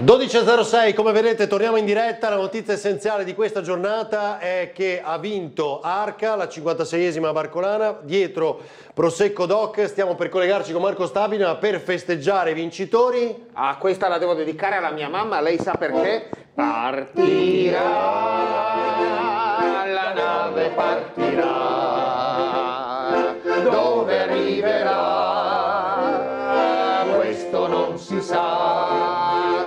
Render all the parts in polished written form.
12.06, come vedete torniamo in diretta. La notizia essenziale di questa giornata è che ha vinto Arca, la 56esima Barcolana, dietro Prosecco Doc. Stiamo per collegarci con Marco Stabile per festeggiare i vincitori. Ah, questa la devo dedicare alla mia mamma, lei sa perché? Partirà, la nave partirà, dove arriverà, questo non si sa,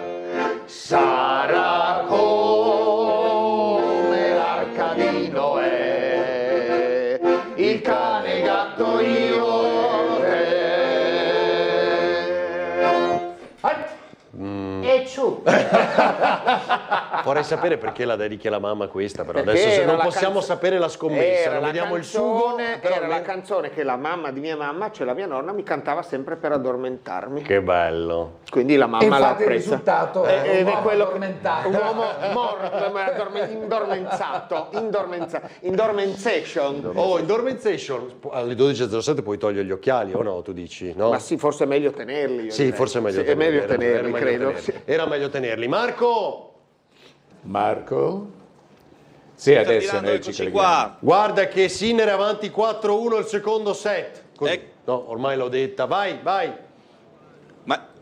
sarà come l'arca di Noè, il cane gatto io te. E ciù. Vorrei sapere perché la dedichi alla mamma questa, però Perché adesso era non la possiamo sapere la scommessa, non vediamo il sugo. Era la canzone che la mamma di mia mamma, cioè la mia nonna, mi cantava sempre per addormentarmi. Che bello. Quindi la mamma l'ha infatti il apprezza. risultato è un uomo addormentato. Un uomo morto, indormenzation. Oh, in Dormenzation alle 12.07 puoi togliere gli occhiali o no, tu dici? No? Ma sì, forse è meglio tenerli. io Sì, direi. forse è meglio Sì, tenerli. È meglio tenerli, meglio credo. tenerli. Era meglio tenerli. Marco! Sì, adesso noi ci eccoci colleghiamo. qua. Guarda che Sinner è avanti 4-1 il secondo set. Così. No, ormai l'ho detta. Vai, vai.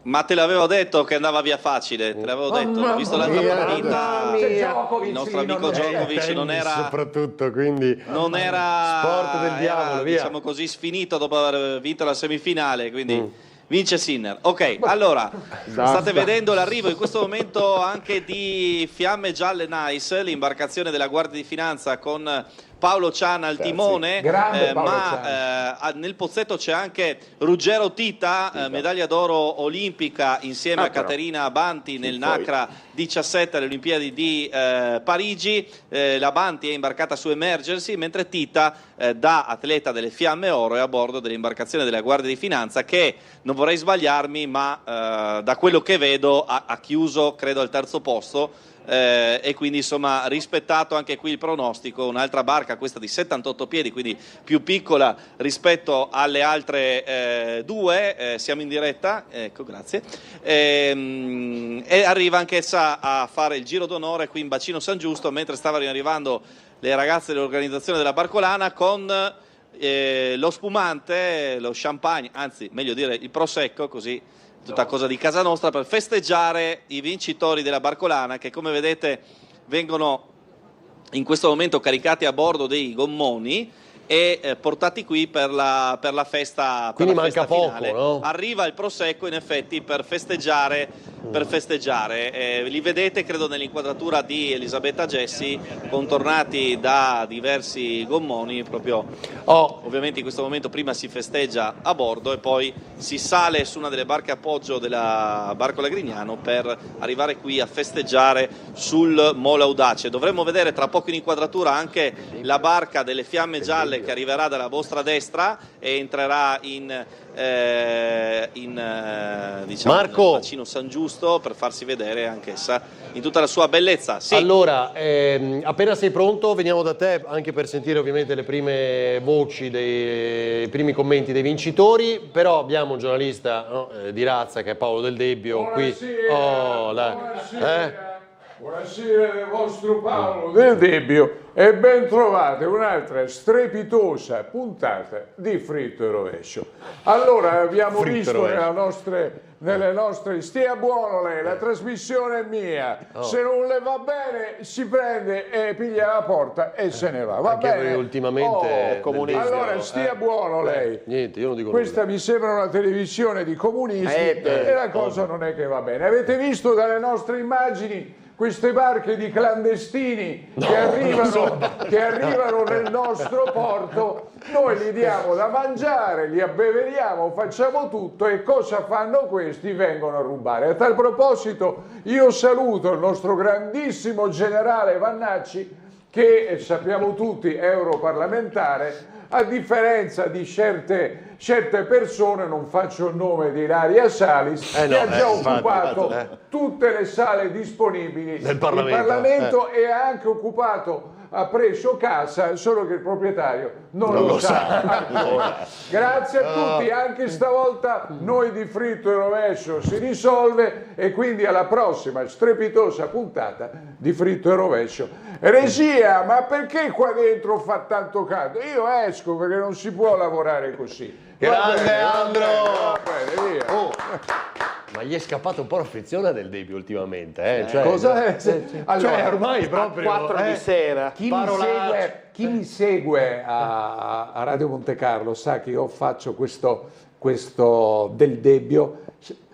Ma te l'avevo detto che andava via facile, te l'avevo detto, ho visto l'altra partita, il nostro amico Djokovic non era soprattutto, quindi non era sport del diavolo, era, via. diciamo così, sfinito dopo aver vinto la semifinale, quindi vince Sinner. Ok, allora state vedendo l'arrivo in questo momento anche di Fiamme Gialle Nice, l'imbarcazione della Guardia di Finanza con Paolo Ciana al timone, Grande Paolo ma nel pozzetto c'è anche Ruggero Tita, medaglia d'oro olimpica insieme a Caterina Banti nel NACRA 17 alle Olimpiadi di Parigi. La Banti è imbarcata su Emergency, mentre Tita da atleta delle Fiamme Oro è a bordo dell'imbarcazione della Guardia di Finanza che, non vorrei sbagliarmi, ma da quello che vedo ha chiuso credo al terzo posto. E quindi insomma rispettato anche qui il pronostico. Un'altra barca, questa di 78 piedi, quindi più piccola rispetto alle altre due. Siamo in diretta, ecco, grazie, e arriva anch'essa a fare il giro d'onore qui in bacino San Giusto, mentre stavano arrivando le ragazze dell'organizzazione della Barcolana con lo spumante, lo champagne, anzi meglio dire il prosecco, così tutta cosa di casa nostra, per festeggiare i vincitori della Barcolana che, come vedete, vengono in questo momento caricati a bordo dei gommoni e portati qui per la festa, quindi per la manca festa poco, finale. no? Arriva il prosecco in effetti per festeggiare, li vedete credo nell'inquadratura di Elisabetta Gessi, contornati da diversi gommoni proprio. Ovviamente in questo momento prima si festeggia a bordo e poi si sale su una delle barche appoggio della Barcola Grignano per arrivare qui a festeggiare sul Molo Audace. Dovremmo vedere tra poco in inquadratura anche la barca delle Fiamme Gialle che arriverà dalla vostra destra e entrerà diciamo, Marco, nel bacino San Giusto per farsi vedere anch'essa in tutta la sua bellezza. Sì. Allora, appena sei pronto veniamo da te anche per sentire ovviamente le prime voci, i primi commenti dei vincitori, però abbiamo un giornalista di razza che è Paolo Del Debbio. Buonasera del vostro Paolo Del Debbio e ben trovate un'altra strepitosa puntata di Fritto e Rovescio. Allora, abbiamo visto nelle nostre stia buono lei, la trasmissione è mia, se non le va bene si prende e piglia la porta e se ne va, va Anche bene? noi ultimamente Allora stia buono lei. Niente, io non dico Questa nulla. mi sembra una televisione di comunisti e la cosa non è che va bene. Avete visto dalle nostre immagini queste barche di clandestini che arrivano nel nostro porto? Noi gli diamo da mangiare, li abbeveriamo, facciamo tutto e cosa fanno questi? Vengono a rubare. A tal proposito io saluto il nostro grandissimo generale Vannacci che sappiamo tutti europarlamentare, a differenza di certe persone, non faccio il nome di Ilaria Salis, che ha già occupato tutte le sale disponibili del Parlamento e ha anche occupato ha preso casa, solo che il proprietario non lo sa ancora. Grazie a tutti, anche stavolta noi di Fritto e Rovescio si risolve, e quindi alla prossima strepitosa puntata di Fritto e Rovescio. Regia, ma perché qua dentro fa tanto caldo? Io esco perché non si può lavorare così. Grande Andro! Va bene, via. Oh, ma gli è scappata un po' la frizione del Debbio ultimamente, eh? Cioè, Cosa è? Allora, cioè, ormai proprio 4 di sera. Chi mi segue a Radio Monte Carlo sa che io faccio questo del Debbio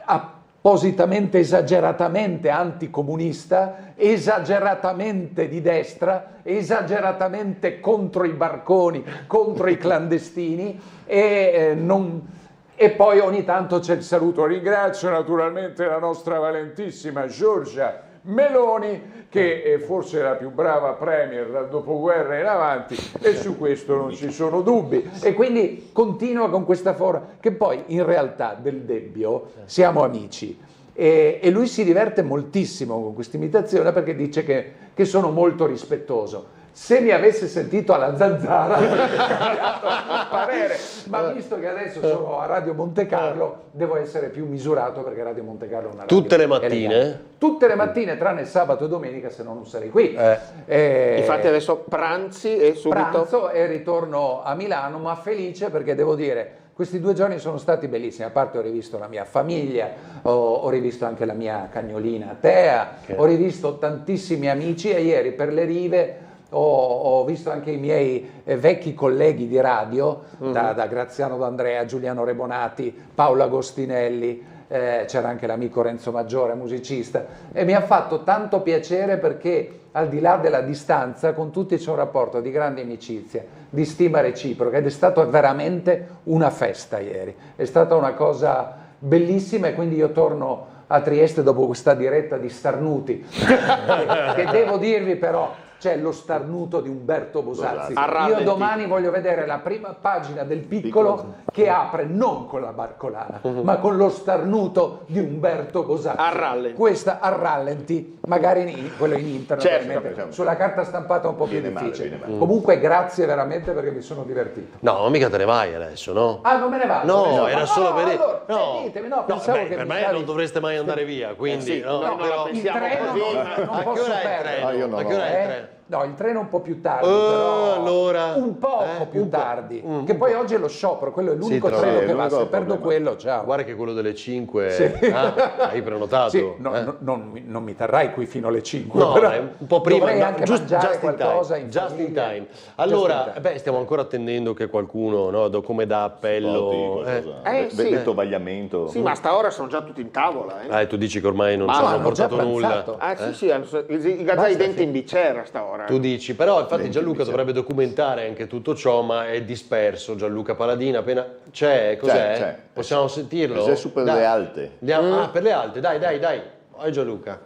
appositamente, esageratamente anticomunista, esageratamente di destra, esageratamente contro i barconi, contro i clandestini, e poi ogni tanto c'è il saluto. Ringrazio naturalmente la nostra valentissima Giorgia Meloni, che è forse la più brava premier dal dopoguerra in avanti, e su questo non ci sono dubbi, e quindi continua con questa forma, che poi in realtà del Debbio siamo amici, e lui si diverte moltissimo con questa imitazione perché dice che sono molto rispettoso. Se mi avesse sentito alla Zanzara avrebbe cambiato parere, ma visto che adesso sono a Radio Monte Carlo devo essere più misurato, perché Radio Monte Carlo è una radio tutte le mattine? elegante. Tutte le mattine, tranne sabato e domenica, se no non sarei qui. Infatti adesso pranzi e subito... Pranzo e ritorno a Milano, ma felice perché devo dire, questi 2 giorni sono stati bellissimi. A parte ho rivisto la mia famiglia, ho rivisto anche la mia cagnolina Tea, ho rivisto tantissimi amici, e ieri per le rive ho visto anche i miei vecchi colleghi di radio, da Graziano D'Andrea, Giuliano Rebonati, Paolo Agostinelli, c'era anche l'amico Renzo Maggiore, musicista, e mi ha fatto tanto piacere perché al di là della distanza con tutti c'è un rapporto di grande amicizia, di stima reciproca, ed è stato veramente una festa ieri, è stata una cosa bellissima, e quindi io torno a Trieste dopo questa diretta di starnuti, che devo dirvi però, c'è lo starnuto di Umberto Bosazzi. Io domani voglio vedere la prima pagina del Piccolo che apre non con la Barcolana, ma con lo starnuto di Umberto Bosazzi. A rallenti. Questa a rallenti, magari quello in internet, Certo. sulla carta stampata un po' più difficile. viene male. Comunque grazie veramente perché mi sono divertito. No, mica te ne vai adesso, no? Ah, non me ne vado? No, era solo per dire. Allora, No, ditemi, pensavo beh, che per mi me stavi- non dovreste mai andare via, quindi. sì, no, no, però- no, il treno così. non A che posso ora è il perdere. treno? io no, A che ora è il treno? No, il treno un po' più tardi, però allora, un poco più tardi, che poi oggi è lo sciopero, quello è l'unico tra treno l'altro, che è va, se l'unico perdo problema. quello, ciao. guarda che quello delle 5 Sì. hai prenotato. Sì, non mi terrai qui fino alle 5, No, però dai, un po' prima, dovrei no, anche just mangiare in qualcosa time, in just in famiglia. time. Allora, Just in time. beh, stiamo ancora attendendo che qualcuno, no, come da appello. sì. Detto vagliamento. Sì, ma a sta ora sono già tutti in tavola. Tu dici che ormai non Ma ci hanno hanno già portato nulla. pranzato. Ah sì, i gazzai denti in bicera a sta ora. Tu dici, però infatti Gianluca dovrebbe documentare anche tutto ciò, ma è disperso. Gianluca Paladina appena c'è, cos'è? C'è. Possiamo sentirlo? È su per Dai. le alte. Andiamo, per le alte, dai. Vai Gianluca.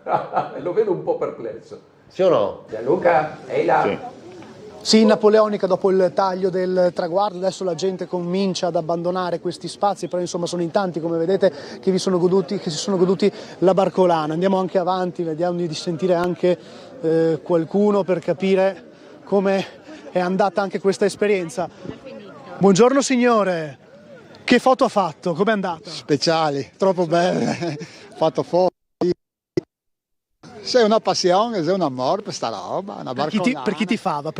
Lo vedo un po' perplesso. Sì o no? Gianluca, ehi là. Sì. Sì, napoleonica dopo il taglio del traguardo, adesso la gente comincia ad abbandonare questi spazi, però insomma sono in tanti, come vedete, che si sono goduti la Barcolana. Andiamo anche avanti, vediamo di sentire anche qualcuno per capire come è andata anche questa esperienza. Buongiorno signore, che foto ha fatto? Com'è andata? Speciali, troppo belle, fatto foto. Sei una passione, sei un amore per sta roba, una barcolana. Per chi ti fava?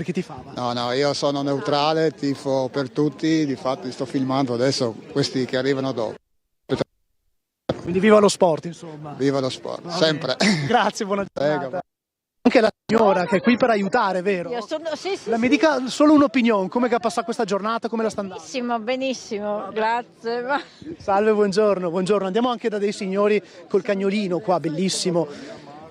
No, io sono neutrale, tifo per tutti, di fatto sto filmando adesso questi che arrivano dopo. Quindi viva lo sport, insomma. Viva lo sport, sempre. Grazie, buona giornata. Prego. Anche la signora che è qui per aiutare, vero? Sì, Mi dica solo un'opinione, come che ha passato questa giornata, come la sta andando? benissimo, grazie. Salve, buongiorno. Andiamo anche da dei signori col cagnolino qua, bellissimo.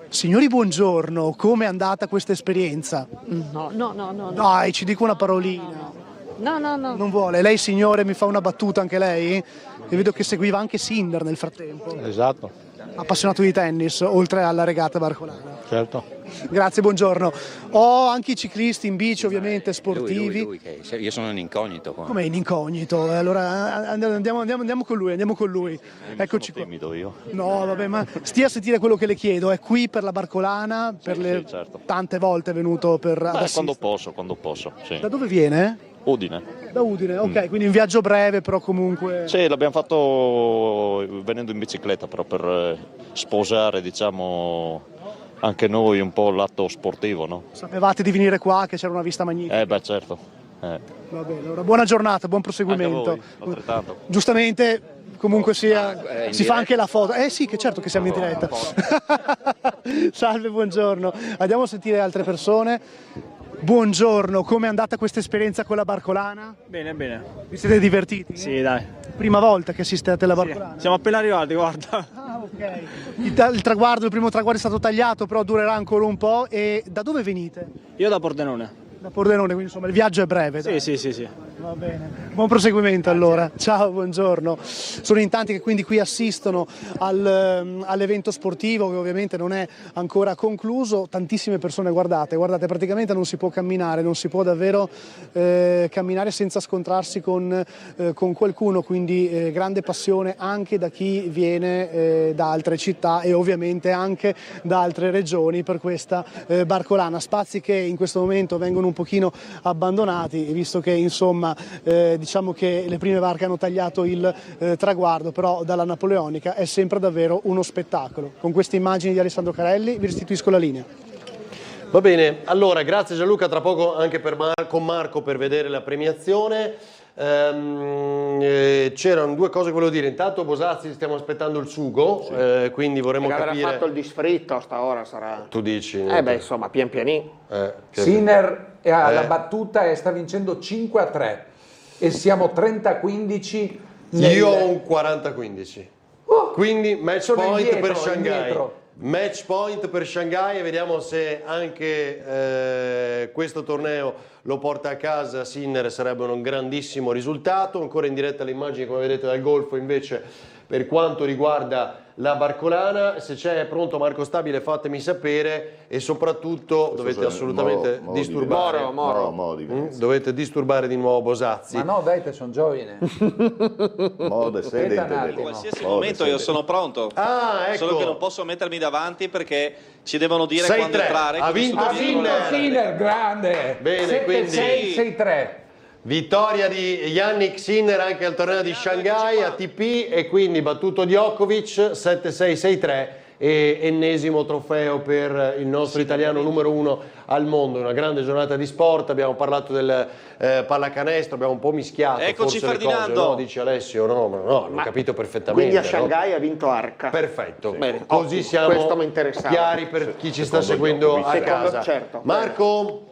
Signori, buongiorno, come è andata questa esperienza? No. Dai, ci dico una parolina. No. Non vuole? Lei, signore, mi fa una battuta anche lei? E vedo che seguiva anche Sinner nel frattempo. Esatto. appassionato di tennis, oltre alla regata barcolana. Certo. Grazie, buongiorno. Ho anche i ciclisti in bici, ovviamente sportivi. Lui, io sono un incognito qua. Come in incognito? Allora andiamo con lui, Eccoci qua. Timido io. No, vabbè, ma stia a sentire quello che le chiedo. È qui per la barcolana, per le certo. tante volte è venuto per Quando posso, sì. Da dove viene? Udine. Da Udine, ok, quindi un viaggio breve, però comunque. Sì, l'abbiamo fatto venendo in bicicletta, però per sposare, diciamo, anche noi un po' l'atto sportivo, no? Sapevate di venire qua, che c'era una vista magnifica? Beh, certo. Va bene, allora buona giornata, buon proseguimento. Anche a voi, altrettanto. Giustamente, comunque sia, si fa anche la foto. Sì, che certo che siamo in diretta. Salve, buongiorno. Andiamo a sentire altre persone. Buongiorno, come è andata questa esperienza con la barcolana? Bene, bene. Vi siete divertiti? Sì, dai. Prima volta che assistate alla barcolana? Sì, siamo appena arrivati, guarda. Ah, ok. Il primo traguardo è stato tagliato, però durerà ancora un po'. E da dove venite? Io da Pordenone. Da Pordenone, quindi insomma il viaggio è breve. Dai. Sì. Va bene, buon proseguimento allora. Ciao, buongiorno. Sono in tanti che quindi qui assistono all'evento sportivo, che ovviamente non è ancora concluso. Tantissime persone, guardate, praticamente non si può camminare, non si può davvero camminare senza scontrarsi con qualcuno, quindi grande passione anche da chi viene da altre città e ovviamente anche da altre regioni per questa barcolana. Spazi che in questo momento vengono un pochino abbandonati, visto che insomma diciamo che le prime barche hanno tagliato il traguardo, però dalla Napoleonica è sempre davvero uno spettacolo. Con queste immagini di Alessandro Carelli vi restituisco la linea. Va bene, allora grazie Gianluca, tra poco anche con Marco per vedere la premiazione. C'erano due cose che volevo dire. Intanto Bosazzi, stiamo aspettando il sugo, sì. Quindi vorremmo capire. Avrà fatto il disfritto, stavolta sarà. Tu dici? Insomma, pian pianino. Sinner alla battuta sta vincendo 5-3 e siamo 30-15. Io ho un 40-15. Quindi match point per Shanghai. Indietro. Match point per Shanghai e vediamo se anche questo torneo lo porta a casa Sinner, sarebbe un grandissimo risultato. Ancora in diretta le immagini, come vedete, dal golfo invece per quanto riguarda la barcolana. Se c'è pronto Marco Stabile fatemi sapere e soprattutto dovete assolutamente disturbare dovete disturbare di nuovo Bosazzi. Ma no, dai, te sono giovane. In qualsiasi momento io sono pronto. Ecco. Solo che non posso mettermi davanti perché ci devono dire quando entrare. Ha vinto Sinner, grande. Bene, quindi 6-3. Vittoria di Yannick Sinner anche al torneo di Shanghai ATP e quindi battuto Djokovic 7-6-6-3 e ennesimo trofeo per il nostro italiano numero 1 al mondo. Una grande giornata di sport, abbiamo parlato del pallacanestro, abbiamo un po' mischiato. Eccoci forse Ferdinando. le cose, no? Dice Alessio, no, l'ho capito perfettamente. Quindi a Shanghai ha vinto Arca. Perfetto, Bene, così siamo questo mi interessava. chiari per chi ci sta seguendo a casa. Certo. Marco?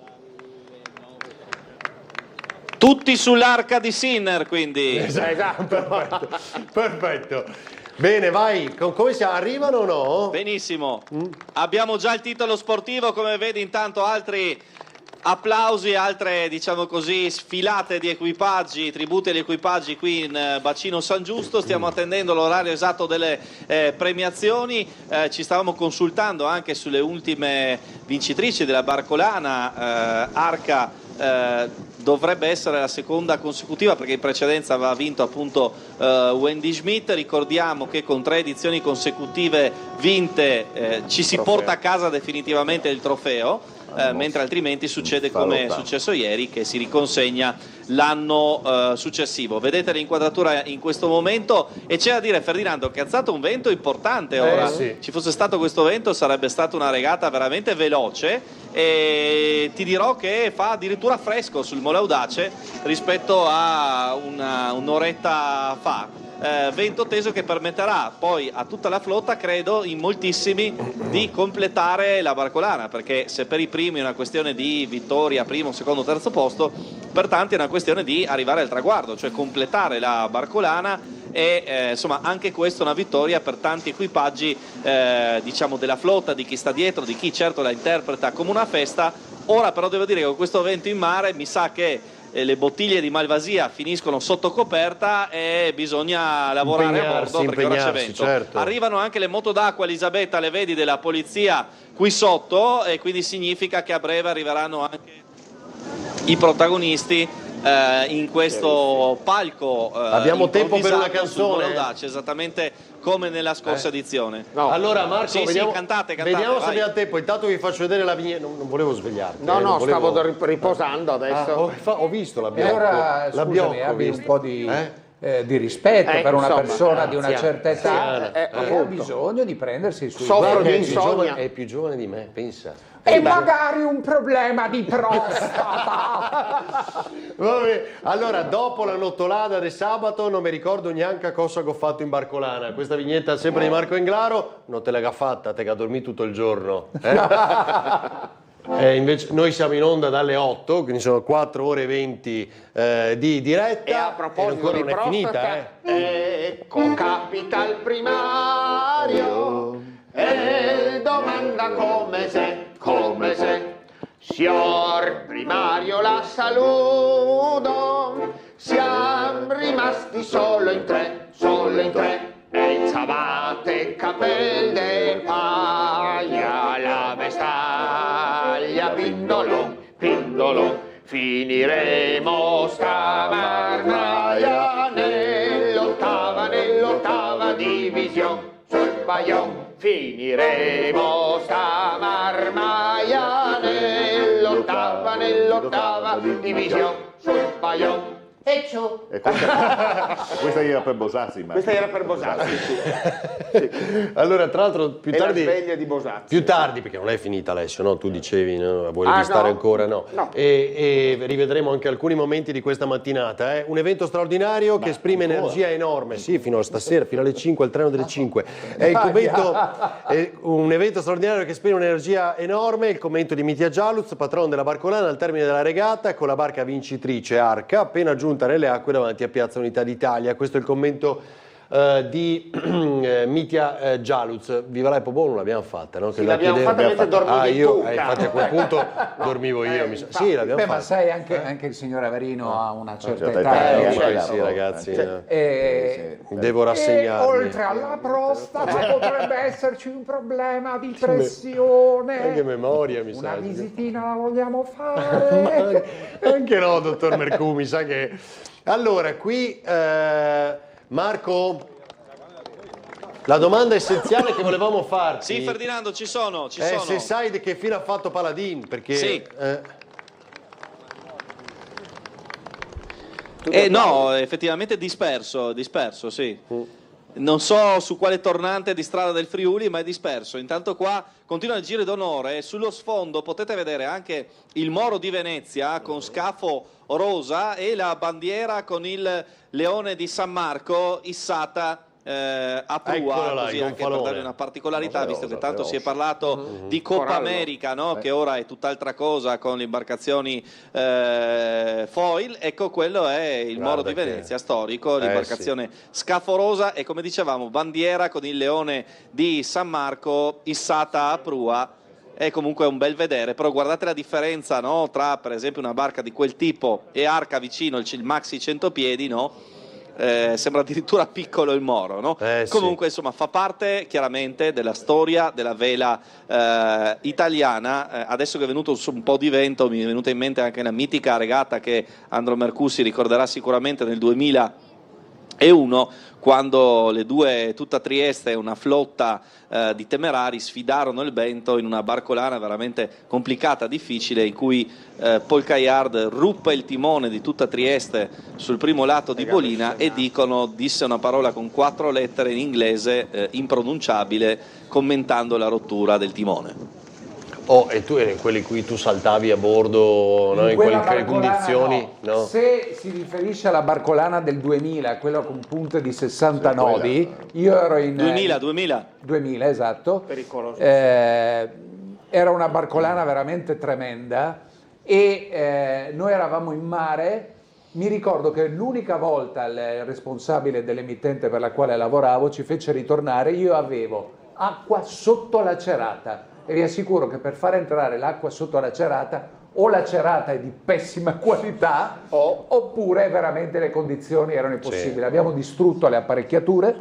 Tutti sull'arca di Sinner, quindi. Esatto, perfetto. Bene, vai, come si arrivano o no? Benissimo. Abbiamo già il titolo sportivo, come vedi, intanto altri applausi, altre diciamo così sfilate di equipaggi, tributi agli equipaggi qui in Bacino San Giusto. Stiamo attendendo l'orario esatto delle premiazioni, ci stavamo consultando anche sulle ultime vincitrici della barcolana. Arca dovrebbe essere la seconda consecutiva perché in precedenza aveva vinto appunto Wendy Schmidt. Ricordiamo che con 3 edizioni consecutive vinte ci si porta a casa definitivamente il trofeo. Mentre altrimenti succede come è successo ieri, che si riconsegna l'anno successivo. Vedete l'inquadratura in questo momento e c'è da dire, Ferdinando, che è alzato un vento importante ora. Sì. Ci fosse stato questo vento sarebbe stata una regata veramente veloce e ti dirò che fa addirittura fresco sul Mole Audace rispetto a un'oretta fa. Vento teso che permetterà poi a tutta la flotta, credo in moltissimi, di completare la barcolana, perché se per i primi è una questione di vittoria, primo, secondo, terzo posto, per tanti è una questione di arrivare al traguardo, cioè completare la barcolana e insomma anche questa è una vittoria per tanti equipaggi diciamo della flotta, di chi sta dietro, di chi certo la interpreta come una festa. Ora però devo dire che con questo vento in mare mi sa che le bottiglie di malvasia finiscono sotto coperta e bisogna lavorare a bordo perché ora c'è vento. Certo. Arrivano anche le moto d'acqua, Elisabetta, le vedi, della polizia qui sotto, e quindi significa che a breve arriveranno anche i protagonisti in questo palco. Abbiamo tempo per una canzone? Esattamente come nella scorsa edizione. No. Allora Marco, sì, vediamo, cantate, vediamo se vai. abbiamo tempo. Intanto vi faccio vedere la vignetta. Non volevo svegliarti. No, volevo... stavo riposando adesso. Ho visto la E Biocco. allora, la scusami, Biocco, abbi visto. un po' di rispetto per una insomma, persona di una certa età anziana. che ha bisogno di prendersi i suoi Soffro tempi. di insonnia. È più giovane di me, pensa. E magari un problema di prostata. Vabbè, allora dopo la nottolada del sabato non mi ricordo neanche cosa ho fatto in Barcolana. Questa vignetta sempre di Marco Englaro, non te l'ha fatta, te che ha dormito tutto il giorno. Invece noi siamo in onda dalle 8, quindi sono 4 ore e 20 di diretta. E a proposito ancora di non è finita, ecco capital primario e domanda come se, signor primario la saluto, siamo rimasti solo in tre, e ciabatte capel de paglia, la vestaglia, pindolon, finiremo sta marmaia nell'ottava divisione sul paglione. Finiremo sta marmaia nell'ottava divisione sul paglione. E ciò. Questa era per Bosazzi. Questa era per Bosazzi, sì. Allora, tra l'altro, più E tardi. la sveglia di Bosazzi. Più tardi, perché non è finita Alessio, no? Tu dicevi, no? Volevi Ah, stare no? ancora, no? No. E rivedremo anche alcuni momenti di questa mattinata. Un evento straordinario che esprime energia enorme. Sì, fino a stasera, fino alle 5, al treno delle 5. È un evento straordinario che esprime un'energia enorme. Il commento di Mitja Gialuz, patrono della Barcolana, al termine della regata con la barca vincitrice Arca, appena giunta nelle acque davanti a Piazza Unità d'Italia. Questo è il commento di Mitja Gialuz. Viva la Pobò non l'abbiamo fatta, no? Sì, l'abbiamo fatta mentre dormivi tu, infatti a quel punto dormivo io. Sì, l'abbiamo Beh, fatta. ma sai, anche il signor Averino ha una certa certa età. età, Sì, ragazzi, E devo rassegnarmi. oltre alla prostata potrebbe esserci un problema di pressione. Anche memoria, mi Una sa. visitina la vogliamo fare? Anche no, dottor Mercù, mi sa che... Allora, qui Marco, la domanda essenziale che volevamo farti... Sì, Ferdinando, ci sono. Se sai di che fine ha fatto Paladin, perché... Sì. No, effettivamente disperso, sì. Non so su quale tornante di Strada del Friuli, ma è disperso. Intanto qua continua il giro d'onore. Sullo sfondo potete vedere anche il Moro di Venezia con scafo rosa e la bandiera con il leone di San Marco issata a prua, Eccola là, così il anche per gonfalone. dargli una particolarità, visto che tanto si è rosa. parlato di Coppa America, no? Che ora è tutt'altra cosa con le imbarcazioni foil. Ecco, quello è il Moro di Venezia storico, l'imbarcazione scaforosa e, come dicevamo, bandiera con il leone di San Marco issata a prua. È comunque un bel vedere, però guardate la differenza, no? Tra per esempio una barca di quel tipo e Arca vicino, il maxi 100 piedi, no? Sembra addirittura piccolo il Moro, no? Comunque insomma fa parte chiaramente della storia della vela italiana. Adesso che è venuto un po' di vento mi è venuta in mente anche la mitica regata che Andro Mercussi ricorderà sicuramente nel 2001, quando le due, tutta Trieste e una flotta di temerari sfidarono il vento in una barcolana veramente complicata, difficile, in cui Paul Caillard ruppe il timone di tutta Trieste sul primo lato di Bolina e disse una parola con 4 lettere in inglese impronunciabile commentando la rottura del timone. E tu eri quelli in cui tu saltavi a bordo, no? In quelle condizioni? No. No. Se si riferisce alla barcolana del 2000, quella con punte di 60 nodi, io ero in... 2000, esatto. Pericoloso. Era una barcolana veramente tremenda e noi eravamo in mare. Mi ricordo che l'unica volta il responsabile dell'emittente per la quale lavoravo ci fece ritornare, io avevo acqua sotto la cerata. E vi assicuro che per far entrare l'acqua sotto la cerata o la cerata è di pessima qualità oppure veramente le condizioni erano impossibili. Sì. Abbiamo distrutto le apparecchiature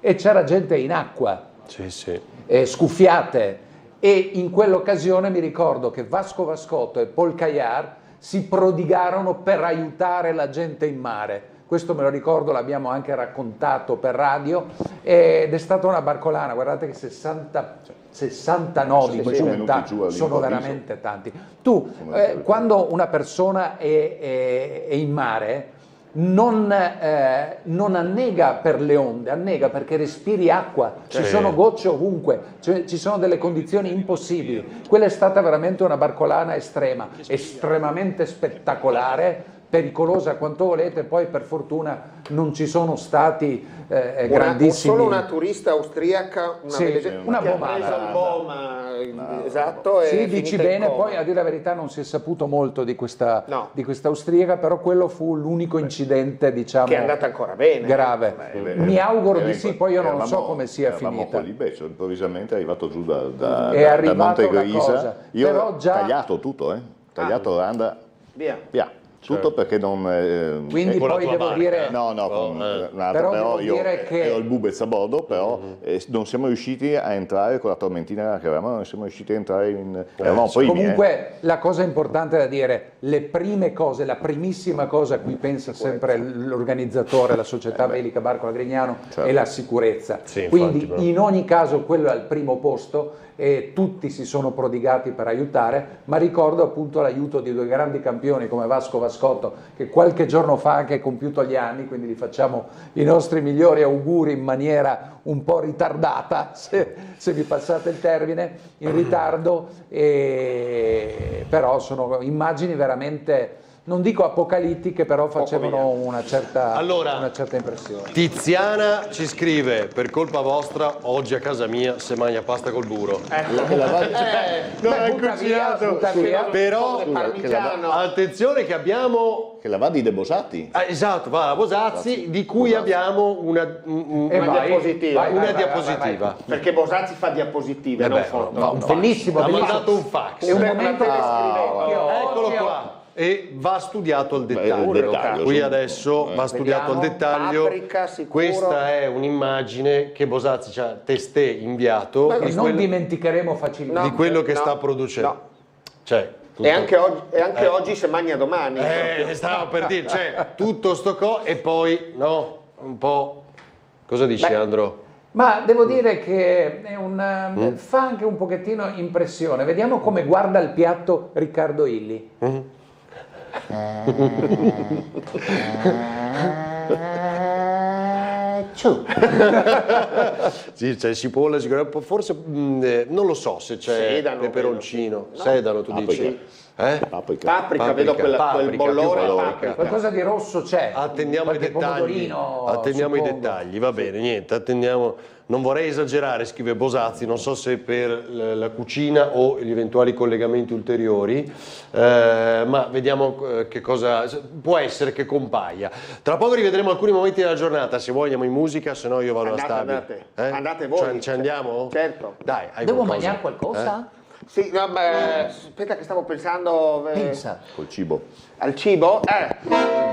e c'era gente in acqua, Sì. scuffiate, e in quell'occasione mi ricordo che Vasco Vascotto e Paul Caillard si prodigarono per aiutare la gente in mare. Questo me lo ricordo, l'abbiamo anche raccontato per radio, ed è stata una barcolana, guardate che 60 nodi giù, sono veramente tanti. Tu, quando una persona è in mare, non annega per le onde, annega perché respiri acqua, ci sono gocce ovunque, cioè, ci sono delle condizioni impossibili. Quella è stata veramente una barcolana estrema, estremamente spettacolare, pericolosa quanto volete, poi per fortuna non ci sono stati grandissimi... Solo una turista austriaca, una che ha bomata. preso il esatto, sì, e dici finita in bene, coma. poi a dire la verità non si è saputo molto di questa austriaca, però quello fu l'unico incidente, diciamo, che è andata ancora bene, grave. Mi auguro di sì, poi io non so come sia eravamo finita. Lì, improvvisamente è arrivato giù da arrivato Monte una Grisa, cosa, io però ho già... tagliato tutto, tagliato Randa, via. tutto perché non... Quindi poi devo dire... No, con un'altra, però però devo io dire che... ero il Bubez a bordo, però non siamo riusciti a entrare con la tormentina che avevamo, non siamo riusciti a entrare in... eravamo primi, Comunque la cosa importante da dire, le prime cose, la primissima cosa a cui pensa sempre l'organizzatore, la società Velica Barcola Grignano, è la sicurezza. Sì, quindi infatti, in ogni caso quello è al primo posto e tutti si sono prodigati per aiutare, ma ricordo appunto l'aiuto di due grandi campioni come Vasco Vascotto, che qualche giorno fa anche ha compiuto gli anni, quindi gli facciamo i nostri migliori auguri in maniera un po' ritardata, se vi passate il termine, in ritardo, però sono immagini veramente, non dico apocalittiche, però facevano una certa impressione. Tiziana ci scrive: per colpa vostra oggi a casa mia se mangia pasta col burro. Non è cucinato, però attenzione che abbiamo che la va di De Bosatti. Esatto, va a Bosazzi, di cui abbiamo una diapositiva. Perché Bosazzi fa diapositive, non foto. Bellissimo, ha mandato un fax. È un momento Eccolo qua. E va studiato al dettaglio. Qui adesso va studiato al dettaglio. Paprika, sicuro. Questa è un'immagine che Bosazzi ci ha testé inviato non dimenticheremo facilmente di quello che sta producendo. Cioè, e anche oggi se mangia domani. Stavo per dire, cioè, tutto sto e poi un po'. Cosa dici, Andro? Ma devo dire che è fa anche un pochettino impressione. Vediamo come guarda il piatto Riccardo Illy. Sì, c'è cipolla, forse non lo so se c'è peperoncino, sedano, tu dici? Paprika, vedo quel bollore. Qualcosa di rosso c'è. Attendiamo i dettagli, va bene, niente, attendiamo. Non vorrei esagerare, scrive Bosazzi, non so se per la cucina o gli eventuali collegamenti ulteriori, ma vediamo che cosa può essere che compaia. Tra poco rivedremo alcuni momenti della giornata, se vogliamo in musica, se no io vado a stabile. Andate voi. Ci andiamo? Certo. Dai, devo mangiare qualcosa? Sì, no, ma aspetta che stavo pensando... Pensa. Col cibo. Al cibo?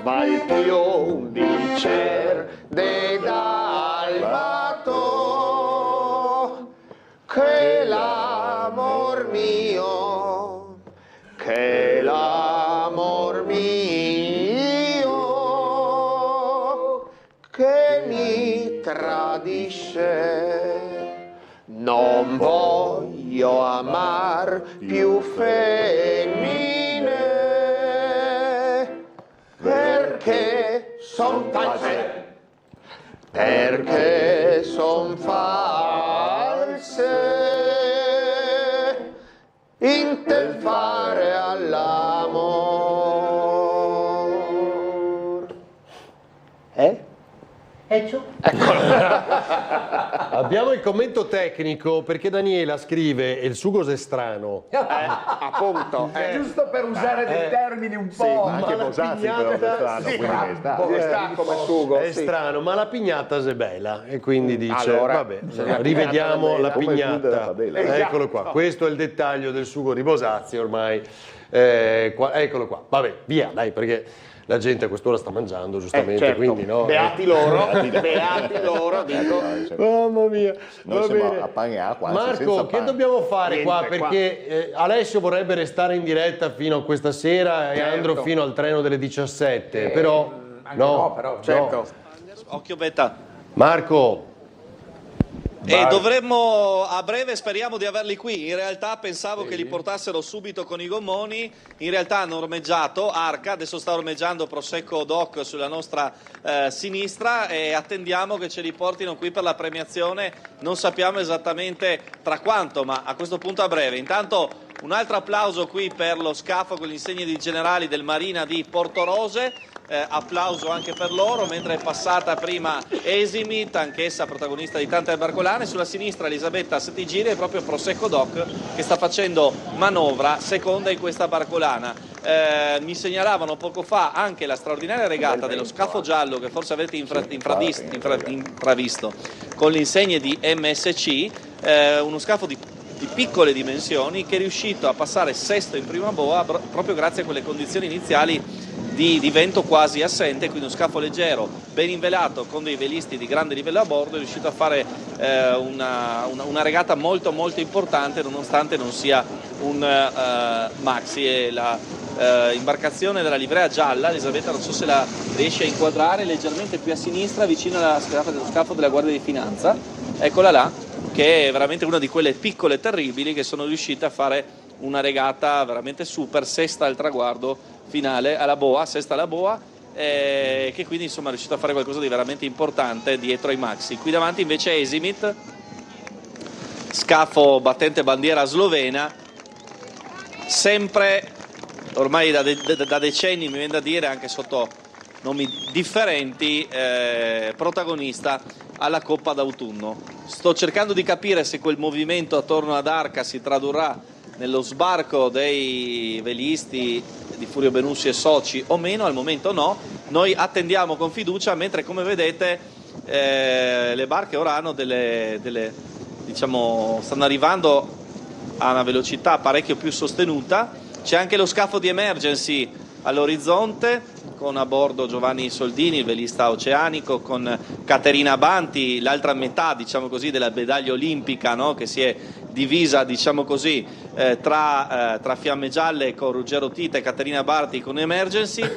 Vai più di cer de Dalmato, che l'amor mio, che mi tradisce. Non voglio amar più femmine perché son false, in tel fare all'amor. Abbiamo il commento tecnico perché Daniela scrive: il sugo è strano. Appunto. Giusto per usare dei termini un po'. Anche Bosazzi però è strano, quindi Sta come sugo. È strano, ma la pignata è bella e quindi dice Allora, vabbè, rivediamo la Come chiudere la pignata. tabella. Eccolo qua, questo è il dettaglio del sugo di Bosazzi ormai. Eccolo qua, vabbè, via, dai, perché la gente a quest'ora sta mangiando, giustamente, certo. quindi no. Beati loro, dico. Mamma mia, Noi va siamo bene. a pane e acqua, anzi Marco, senza che pane. dobbiamo fare Niente, qua? Perché Alessio vorrebbe restare in diretta fino a questa sera e Andro fino al treno delle 17, però però Certo. Occhio Betta. Marco, E dovremmo a breve, speriamo di averli qui. In realtà pensavo che li portassero subito con i gommoni, in realtà hanno ormeggiato Arca, adesso sta ormeggiando Prosecco Doc sulla nostra sinistra e attendiamo che ce li portino qui per la premiazione, non sappiamo esattamente tra quanto, ma a questo punto a breve. Intanto un altro applauso qui per lo scafo con gli insegni di generali del Marina di Portorose. Applauso anche per loro, mentre è passata prima Esimit, anch'essa protagonista di tante barcolane. Sulla sinistra Elisabetta Settigiri e proprio Prosecco Doc che sta facendo manovra seconda in questa barcolana. Mi segnalavano poco fa anche la straordinaria regata dello scafo giallo che forse avete intravisto con le insegne di MSC, uno scafo di piccole dimensioni che è riuscito a passare sesto in prima boa proprio grazie a quelle condizioni iniziali di vento quasi assente, quindi uno scafo leggero, ben invelato, con dei velisti di grande livello a bordo, è riuscito a fare una regata molto molto importante nonostante non sia un maxi. E la imbarcazione della livrea gialla, Elisabetta non so se la riesce a inquadrare, leggermente più a sinistra vicino alla dello scafo della Guardia di Finanza, eccola là, che è veramente una di quelle piccole terribili che sono riuscite a fare una regata veramente super, sesta al traguardo finale alla boa, sesta alla boa, che quindi insomma è riuscito a fare qualcosa di veramente importante dietro ai maxi. Qui davanti invece Esimit, scafo battente bandiera slovena, sempre ormai da decenni, mi viene da dire, anche sotto nomi differenti, protagonista alla Coppa d'autunno. Sto cercando di capire se quel movimento attorno ad Arca si tradurrà nello sbarco dei velisti di Furio Benussi e soci o meno. Al momento no, noi attendiamo con fiducia, mentre come vedete le barche ora hanno diciamo, stanno arrivando a una velocità parecchio più sostenuta. C'è anche lo scafo di Emergency all'orizzonte con a bordo Giovanni Soldini, il velista oceanico, con Caterina Banti, l'altra metà, diciamo così, della medaglia olimpica, no? Che si è divisa, diciamo così, tra Fiamme Gialle con Ruggero Tita e Caterina Banti con Emergency,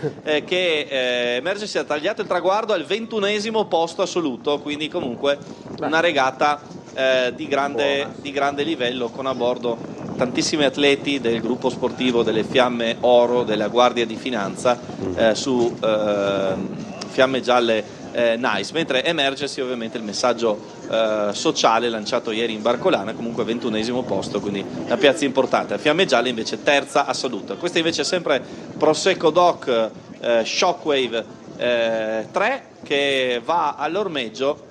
che Emergency ha tagliato il traguardo al 21esimo posto assoluto, quindi comunque una regata di grande livello, con a bordo tantissimi atleti del gruppo sportivo delle Fiamme Oro della Guardia di Finanza su Fiamme Gialle Nice, mentre Emergency ovviamente il messaggio sociale lanciato ieri in barcolana, comunque 21esimo posto, quindi una piazza importante. Fiamme Gialle invece terza assoluta. Questa invece è sempre Prosecco Doc Shockwave 3 che va all'ormeggio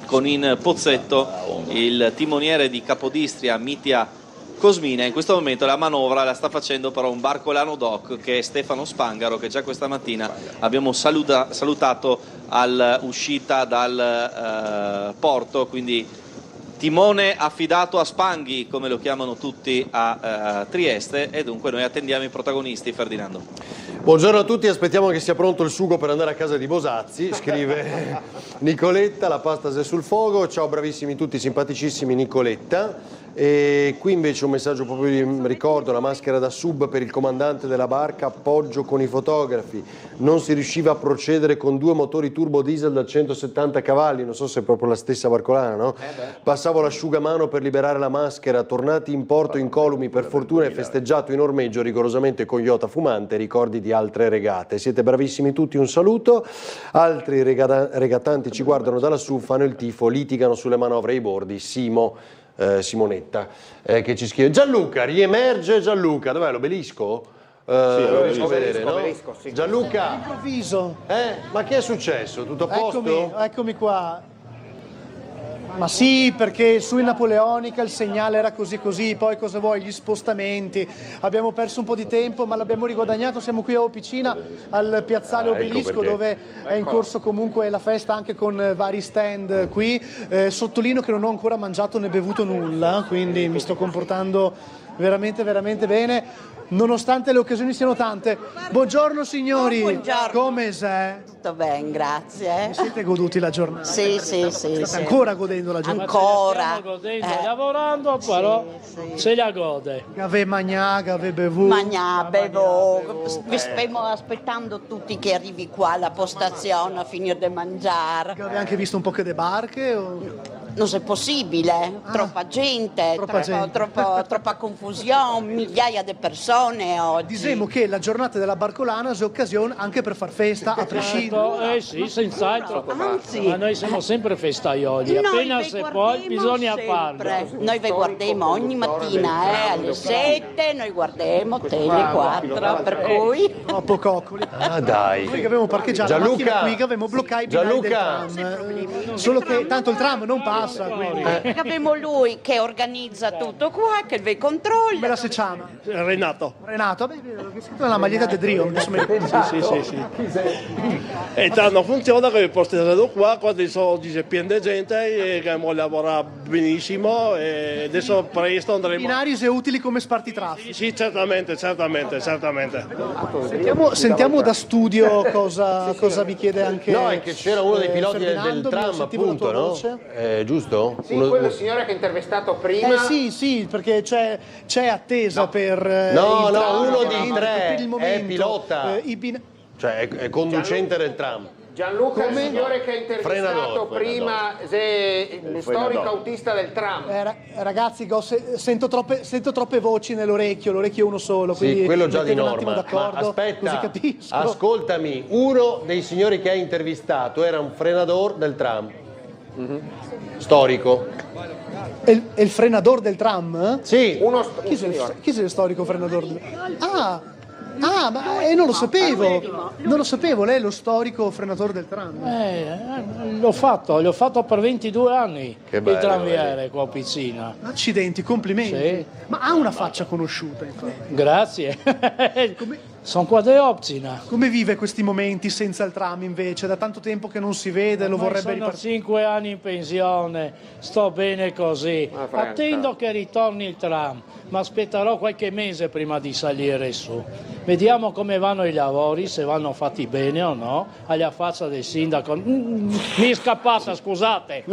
con in pozzetto il timoniere di Capodistria Mitia Cosmina. In questo momento la manovra la sta facendo però un barcolano doc che è Stefano Spangaro, che già questa mattina abbiamo salutato all'uscita dal porto, quindi timone affidato a Spanghi, come lo chiamano tutti a Trieste, e dunque noi attendiamo i protagonisti. Ferdinando. Buongiorno a tutti, aspettiamo che sia pronto il sugo per andare a casa di Bosazzi, scrive Nicoletta, la pasta è sul fuoco. Ciao bravissimi tutti, simpaticissimi Nicoletta. E qui invece un messaggio proprio di ricordo: la maschera da sub per il comandante della barca, appoggio con i fotografi, non si riusciva a procedere con 2 motori turbo diesel da 170 cavalli, non so se è proprio la stessa barcolana, no? Passavo l'asciugamano per liberare la maschera, tornati in porto incolumi, per fortuna è festeggiato in ormeggio rigorosamente con iota fumante, ricordi di altre regate. Siete bravissimi tutti, un saluto. Altri regatanti ci guardano da lassù, fanno il tifo, litigano sulle manovre ai bordi. Simonetta che ci scrive: Gianluca, riemerge Gianluca, dov'è l'obelisco? Vedere, no? Sì. Gianluca, Improvviso. ma che è successo? Tutto a posto? Eccomi qua. Ma sì, perché sui Napoleonica il segnale era così, poi cosa vuoi, gli spostamenti, abbiamo perso un po' di tempo ma l'abbiamo riguadagnato, siamo qui a Opicina al piazzale Obelisco, dove è in corso comunque la festa anche con vari stand qui. Sottolineo che non ho ancora mangiato né bevuto nulla, quindi mi sto comportando veramente bene. nonostante le occasioni siano tante. Buongiorno signori, Buongiorno. come sei? Tutto bene, grazie. Vi siete goduti la giornata? Sì, sì, sì. State ancora godendo la giornata? Ancora. Stiamo godendo, lavorando, però se la gode. Ave magnaga, ave bevuto. Magna, bevo. Vi stiamo aspettando tutti che arrivi qua alla postazione a finire di mangiare. Avete anche visto un po' che de barche? O... Non è possibile, troppa gente, troppa confusione, migliaia di persone oggi. Diciamo che la giornata della Barcolana è occasione anche per far festa, a prescindere. Sì, senz'altro. Anzi, ma noi siamo sempre festaioli, appena se puoi bisogna farlo. Noi vi guardiamo ogni mattina, alle 7, noi guardiamo tele 4, per cui... Troppo coccoli. Ah dai. Noi che avevamo parcheggiato la macchina qui, che avevamo bloccato i binari del tram. Solo che tanto il tram non passa. Quindi. Abbiamo lui che organizza tutto qua, che vi controlla. Come la si chiama? Renato. Renato, vabbè, che scritto nella maglietta del Drio. Sì. E tanto funziona che posterò qua quando dice piena gente e che lavora benissimo e adesso presto andremo. Binari se utili come spartitraffici. Sì, certamente. Sentiamo da studio cosa vi chiede anche. No, è che c'era uno dei piloti del Ferdinando, tram, appunto, no? Giusto? Sì, quello signore che ha intervistato prima. Sì, perché c'è attesa per. No, il tram, uno ovviamente, di tre per il momento, è pilota. Cioè è conducente del tram. Gianluca, il signore che ha intervistato prima, il storico autista del tram. Ragazzi, sento troppe voci nell'orecchio, l'orecchio è uno solo, quindi sì, quello già di mettete un attimo norma. d'accordo, Ma aspetta, così capisco. ascoltami, uno dei signori che hai intervistato era un frenador del tram. Storico. È il frenador del tram? Sì. Chi è il storico frenador del tram? Ah, ma non lo sapevo. Non lo sapevo, lei è lo storico frenatore del tram. L'ho fatto per 22 anni. Che bello, il tranviere qua a Pizzina. Accidenti, complimenti. Sì. Ma ha una faccia conosciuta, infatti. Grazie. Sono qua di Opzina. Come vive questi momenti senza il tram invece? Da tanto tempo che non si vede, lo vorrebbe Sono ripartire. 5 anni in pensione, sto bene così. Attendo che ritorni il tram, ma aspetterò qualche mese prima di salire su. Vediamo come vanno i lavori, se vanno fatti bene o no. Alla faccia del sindaco. Mi è scappata, scusate.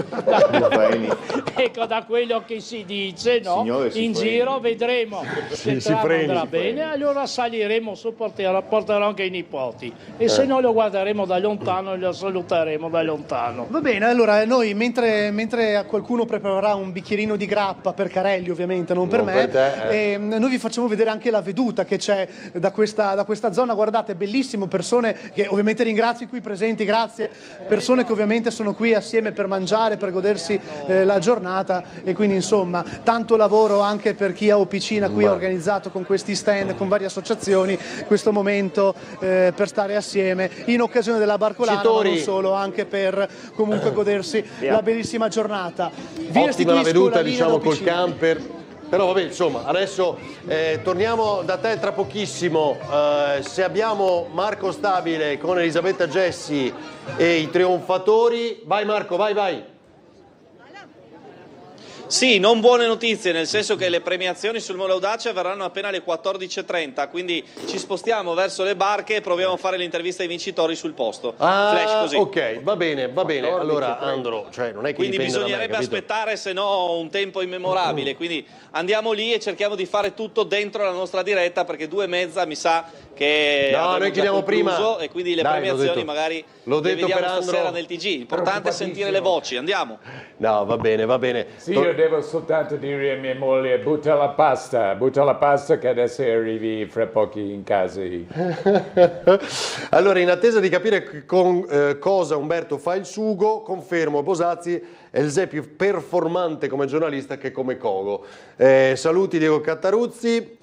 Ecco, da quello che si dice, no? Signore, si in freni. giro vedremo se il tram andrà bene, allora saliremo su, porterò anche i nipoti. E se no lo guarderemo da lontano e lo saluteremo da lontano. Va bene, allora noi mentre a qualcuno preparerà un bicchierino di grappa per Carelli, ovviamente, non per me, noi vi facciamo vedere anche la veduta che c'è da questa zona. Guardate, bellissimo, persone che ovviamente ringrazio qui presenti, grazie, persone che ovviamente sono qui assieme per mangiare, per godersi la giornata, e quindi insomma tanto lavoro anche per chi a Opicina qui ha organizzato con questi stand, con varie associazioni, questo momento per stare assieme in occasione della Barcolana, ma non solo, anche per comunque godersi la bellissima giornata. Ottima la veduta, diciamo, col Opicina. camper. Però vabbè, insomma, adesso torniamo da te tra pochissimo. Se abbiamo Marco Stabile con Elisabetta Gessi e i trionfatori, vai Marco, vai. Sì, non buone notizie, nel senso che le premiazioni sul Molo Audace verranno appena alle 14:30, quindi ci spostiamo verso le barche e proviamo a fare l'intervista ai vincitori sul posto. Flash così. Ok, va bene. Allora Andro, cioè non è che Quindi dipende da me, bisognerebbe capito? aspettare, se no, un tempo immemorabile. Quindi andiamo lì e cerchiamo di fare tutto dentro la nostra diretta, perché 2:30 mi sa che No, noi chiediamo prima. e quindi le Dai, premiazioni l'ho magari l'ho le detto vediamo per stasera Andro. nel TG. L'importante è sentire le voci. Andiamo. No, va bene. Sì, io devo soltanto dire a mia moglie, butta la pasta che adesso arrivi fra pochi in casa. Allora, in attesa di capire con cosa Umberto fa il sugo, confermo, Bosazzi è il Zé più performante come giornalista che come Cogo. Saluti Diego Cattaruzzi,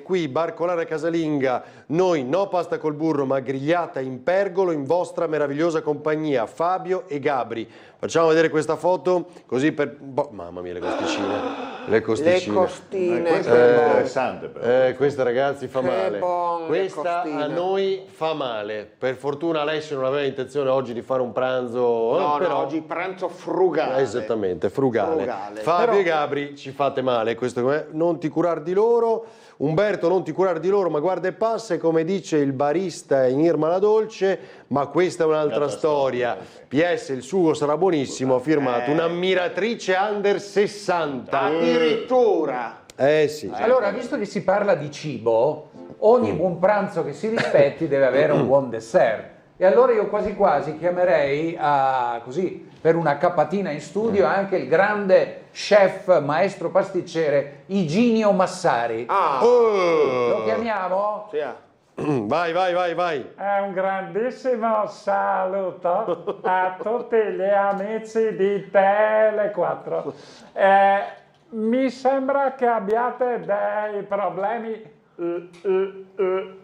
qui Barcolana casalinga, noi no pasta col burro ma grigliata in pergolo in vostra meravigliosa compagnia, Fabio e Gabri. Facciamo vedere questa foto così per... mamma mia, le costicine. Le costicine. Le costine. Questo è interessante però. Questa ragazzi fa male. buone Questa costine. a noi fa male. Per fortuna Alessio non aveva intenzione oggi di fare un pranzo. No, però... no, oggi pranzo frugale. Esattamente, frugale. Frugale. Fabio e Gabri ci fate male, questo com'è? Non ti curar di loro. Umberto, non ti curar di loro, ma guarda e passa, e come dice il barista in Irma la Dolce, ma questa è un'altra storia. PS, il sugo sarà buonissimo, ha firmato un'ammiratrice under 60. Addirittura. Sì. Allora, visto che si parla di cibo, ogni buon pranzo che si rispetti deve avere un buon dessert. E allora io quasi quasi chiamerei così per una capatina in studio anche il grande chef, maestro pasticcere Iginio Massari. Lo chiamiamo? Sì. Vai. È un grandissimo saluto a tutti gli amici di Tele4. Mi sembra che abbiate dei problemi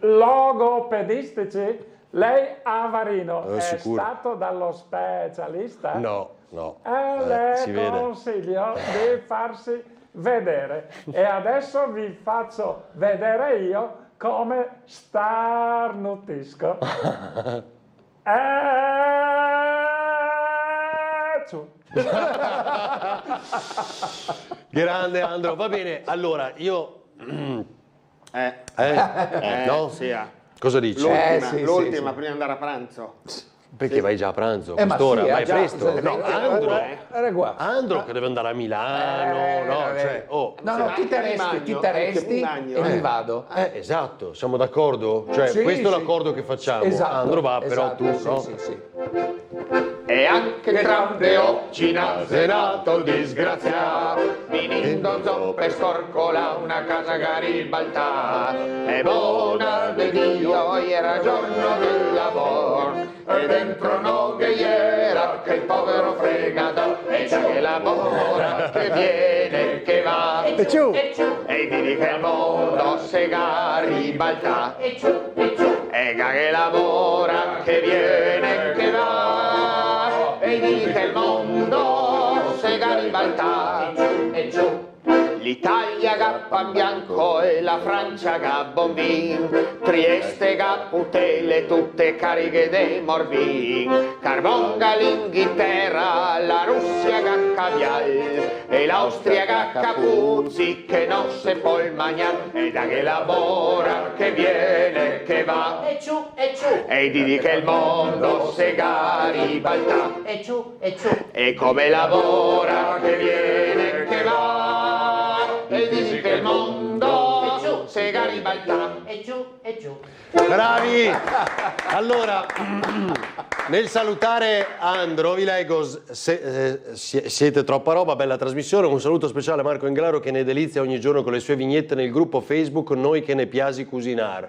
logopedistici. Lei Avarino è sicuro. stato dallo specialista? No. Le si vede. consiglio di farsi vedere e adesso vi faccio vedere io come starnutisco. Grande Andro, va bene, allora io... No? Sì. Cosa dici? L'ultima prima di andare a pranzo. Perché vai già a pranzo? Ma Quest'ora? sì, vai già, presto? sì, No, era qua. Andro che deve andare a Milano, no? Cioè, No, ti terresti e mi vado. Esatto, siamo d'accordo? Cioè, Sì, questo è sì. l'accordo che facciamo. Esatto, Andro va, però esatto, tu, sì, no? sì. E anche grande Occina, senato disgraziato, finendo zoppa e scorcola una casa Garibaltà. E buona di Dio, era giorno del lavoro, e dentro non era che il povero fregato, e già che lavora, che viene, che va, e di che il mondo se Garibaltà, e già che lavora, che viene, che va, e di che il mondo se Garibaltà, e giù. L'Italia gappa in bianco e la Francia gabbonvin, Trieste gapputele tutte cariche dei morbin, Carbonga l'Inghilterra, la Russia gaccavial, e l'Austria gaccapuzzi che non se può mangiare, e da che lavora, che viene, che va, e giù, e di che il mondo se Garibaltà, e giù, e come lavora, che viene, che va, e dici che il mondo se Garibaltà, e giù. Bravi! Allora, nel salutare Andro, vi leggo, siete troppa roba, bella trasmissione, un saluto speciale a Marco Englaro che ne delizia ogni giorno con le sue vignette nel gruppo Facebook Noi che ne piasi cusinar.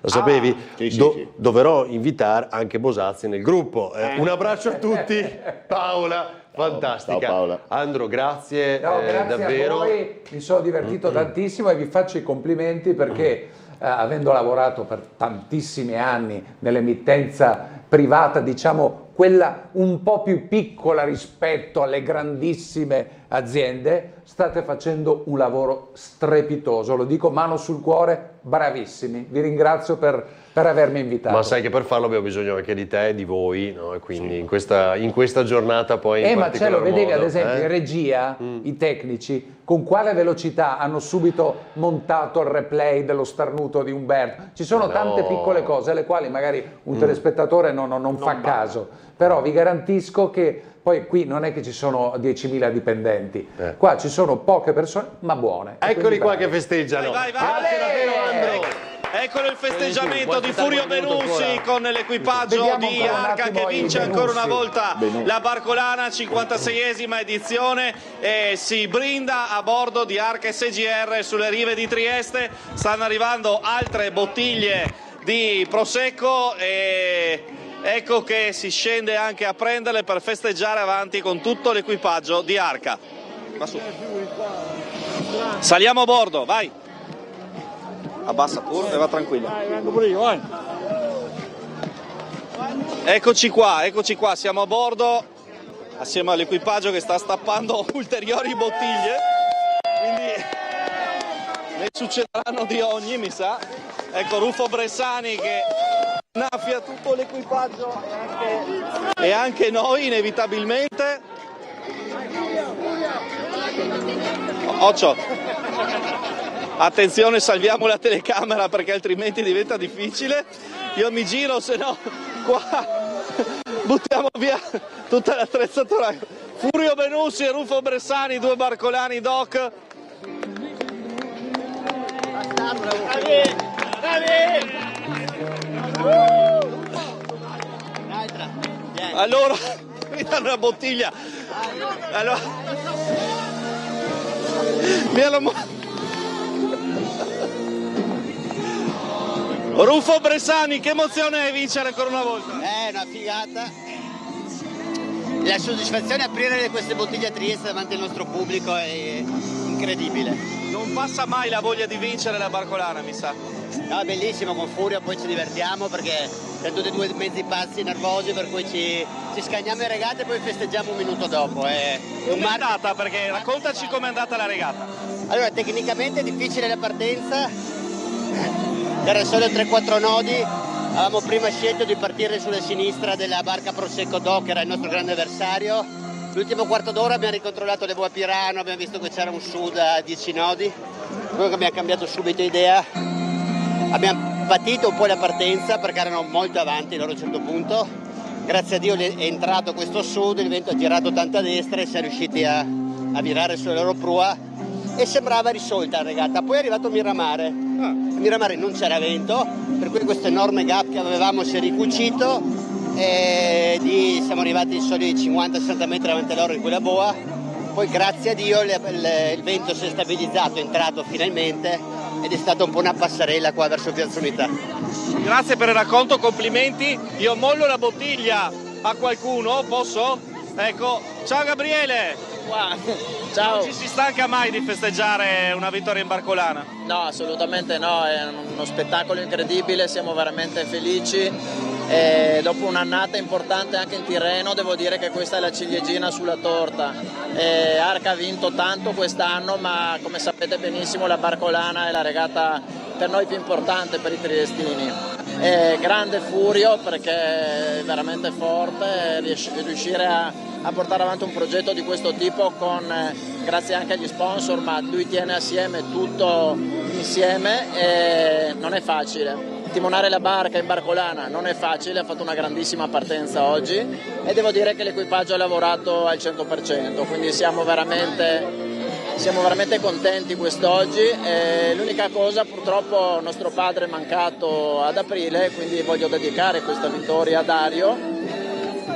Lo sapevi? Sì. Dovrò invitare anche Bosazzi nel gruppo. Un abbraccio a tutti, Paola. Fantastica. Ciao Paola. Andro, grazie, Grazie davvero. a voi, mi sono divertito tantissimo e vi faccio i complimenti perché avendo lavorato per tantissimi anni nell'emittenza privata, diciamo quella un po' più piccola rispetto alle grandissime aziende, state facendo un lavoro strepitoso, lo dico mano sul cuore, bravissimi, vi ringrazio per avermi invitato. Ma sai che per farlo abbiamo bisogno anche di te e di voi, no? E quindi in questa giornata poi in ma ce lo vedevi modo, ad esempio in regia, i tecnici, con quale velocità hanno subito montato il replay dello starnuto di Umberto. Ci sono tante piccole cose alle quali magari un telespettatore non fa caso, però vi garantisco che poi qui non è che ci sono 10.000 dipendenti, qua ci sono poche persone ma buone. Eccoli qua che festeggiano. Vai. Grazie davvero Andro. Eccolo il festeggiamento di Furio Benussi con l'equipaggio di Arca che vince ancora una volta la Barcolana, 56esima edizione, e si brinda a bordo di Arca SGR sulle rive di Trieste. Stanno arrivando altre bottiglie di Prosecco e ecco che si scende anche a prenderle per festeggiare avanti con tutto l'equipaggio di Arca. Va su. Saliamo a bordo, vai! Abbassa pure e va tranquillo. Eccoci qua, siamo a bordo assieme all'equipaggio che sta stappando ulteriori bottiglie. quindi ne succederanno di ogni, mi sa. Ecco Ruffo Bressani che innaffia tutto l'equipaggio e anche noi inevitabilmente. Occhio, attenzione, salviamo la telecamera perché altrimenti diventa difficile. Io mi giro, se no qua buttiamo via tutta l'attrezzatura. Furio Benussi e Ruffo Bressani, due barcolani doc. Allora, mi danno una bottiglia. Allora, Ruffo Bressani, che emozione è vincere ancora una volta? È una figata. La soddisfazione di aprire queste bottiglie a Trieste davanti al nostro pubblico è incredibile. Non passa mai la voglia di vincere la barcolana, mi sa. No, è bellissimo, con Furio poi ci divertiamo perché siamo tutti e due mezzi pazzi, nervosi, per cui ci scagniamo le regate e poi festeggiamo un minuto dopo. Com'è andata? Perché raccontaci com'è andata la regata. Allora, tecnicamente è difficile la partenza, era solo 3-4 nodi. Avevamo prima scelto di partire sulla sinistra della barca Prosecco Doc, che era il nostro grande avversario. L'ultimo quarto d'ora abbiamo ricontrollato le boa Pirano, abbiamo visto che c'era un sud a 10 nodi, poi abbiamo cambiato subito idea. Abbiamo patito un po' la partenza perché erano molto avanti loro a un certo punto. Grazie a Dio è entrato questo sud, il vento ha girato tanto a destra e siamo riusciti a virare sulla loro prua e sembrava risolta la regata. Poi è arrivato Miramare. A Miramare non c'era vento, per cui questo enorme gap che avevamo si è ricucito e siamo arrivati ai soli 50-60 metri davanti a loro in quella boa. Poi grazie a Dio il vento si è stabilizzato, è entrato finalmente ed è stata un po' una passerella qua verso Piazza Unità. Grazie per il racconto, complimenti. Io mollo la bottiglia a qualcuno, posso? Ecco, ciao Gabriele! Ciao. Non ci si stanca mai di festeggiare una vittoria in barcolana? No, assolutamente no, è uno spettacolo incredibile, siamo veramente felici. E dopo un'annata importante anche in Tirreno, devo dire che questa è la ciliegina sulla torta. Arca ha vinto tanto quest'anno, ma come sapete benissimo la barcolana è la regata per noi più importante per i triestini. Grande Furio perché è veramente forte, riuscire a portare avanti un progetto di questo tipo grazie anche agli sponsor, ma lui tiene assieme tutto insieme e non è facile. Timonare la barca in barcolana non è facile, ha fatto una grandissima partenza oggi e devo dire che l'equipaggio ha lavorato al 100%, quindi siamo veramente contenti quest'oggi. L'unica cosa, purtroppo nostro padre è mancato ad aprile, quindi voglio dedicare questa vittoria a Dario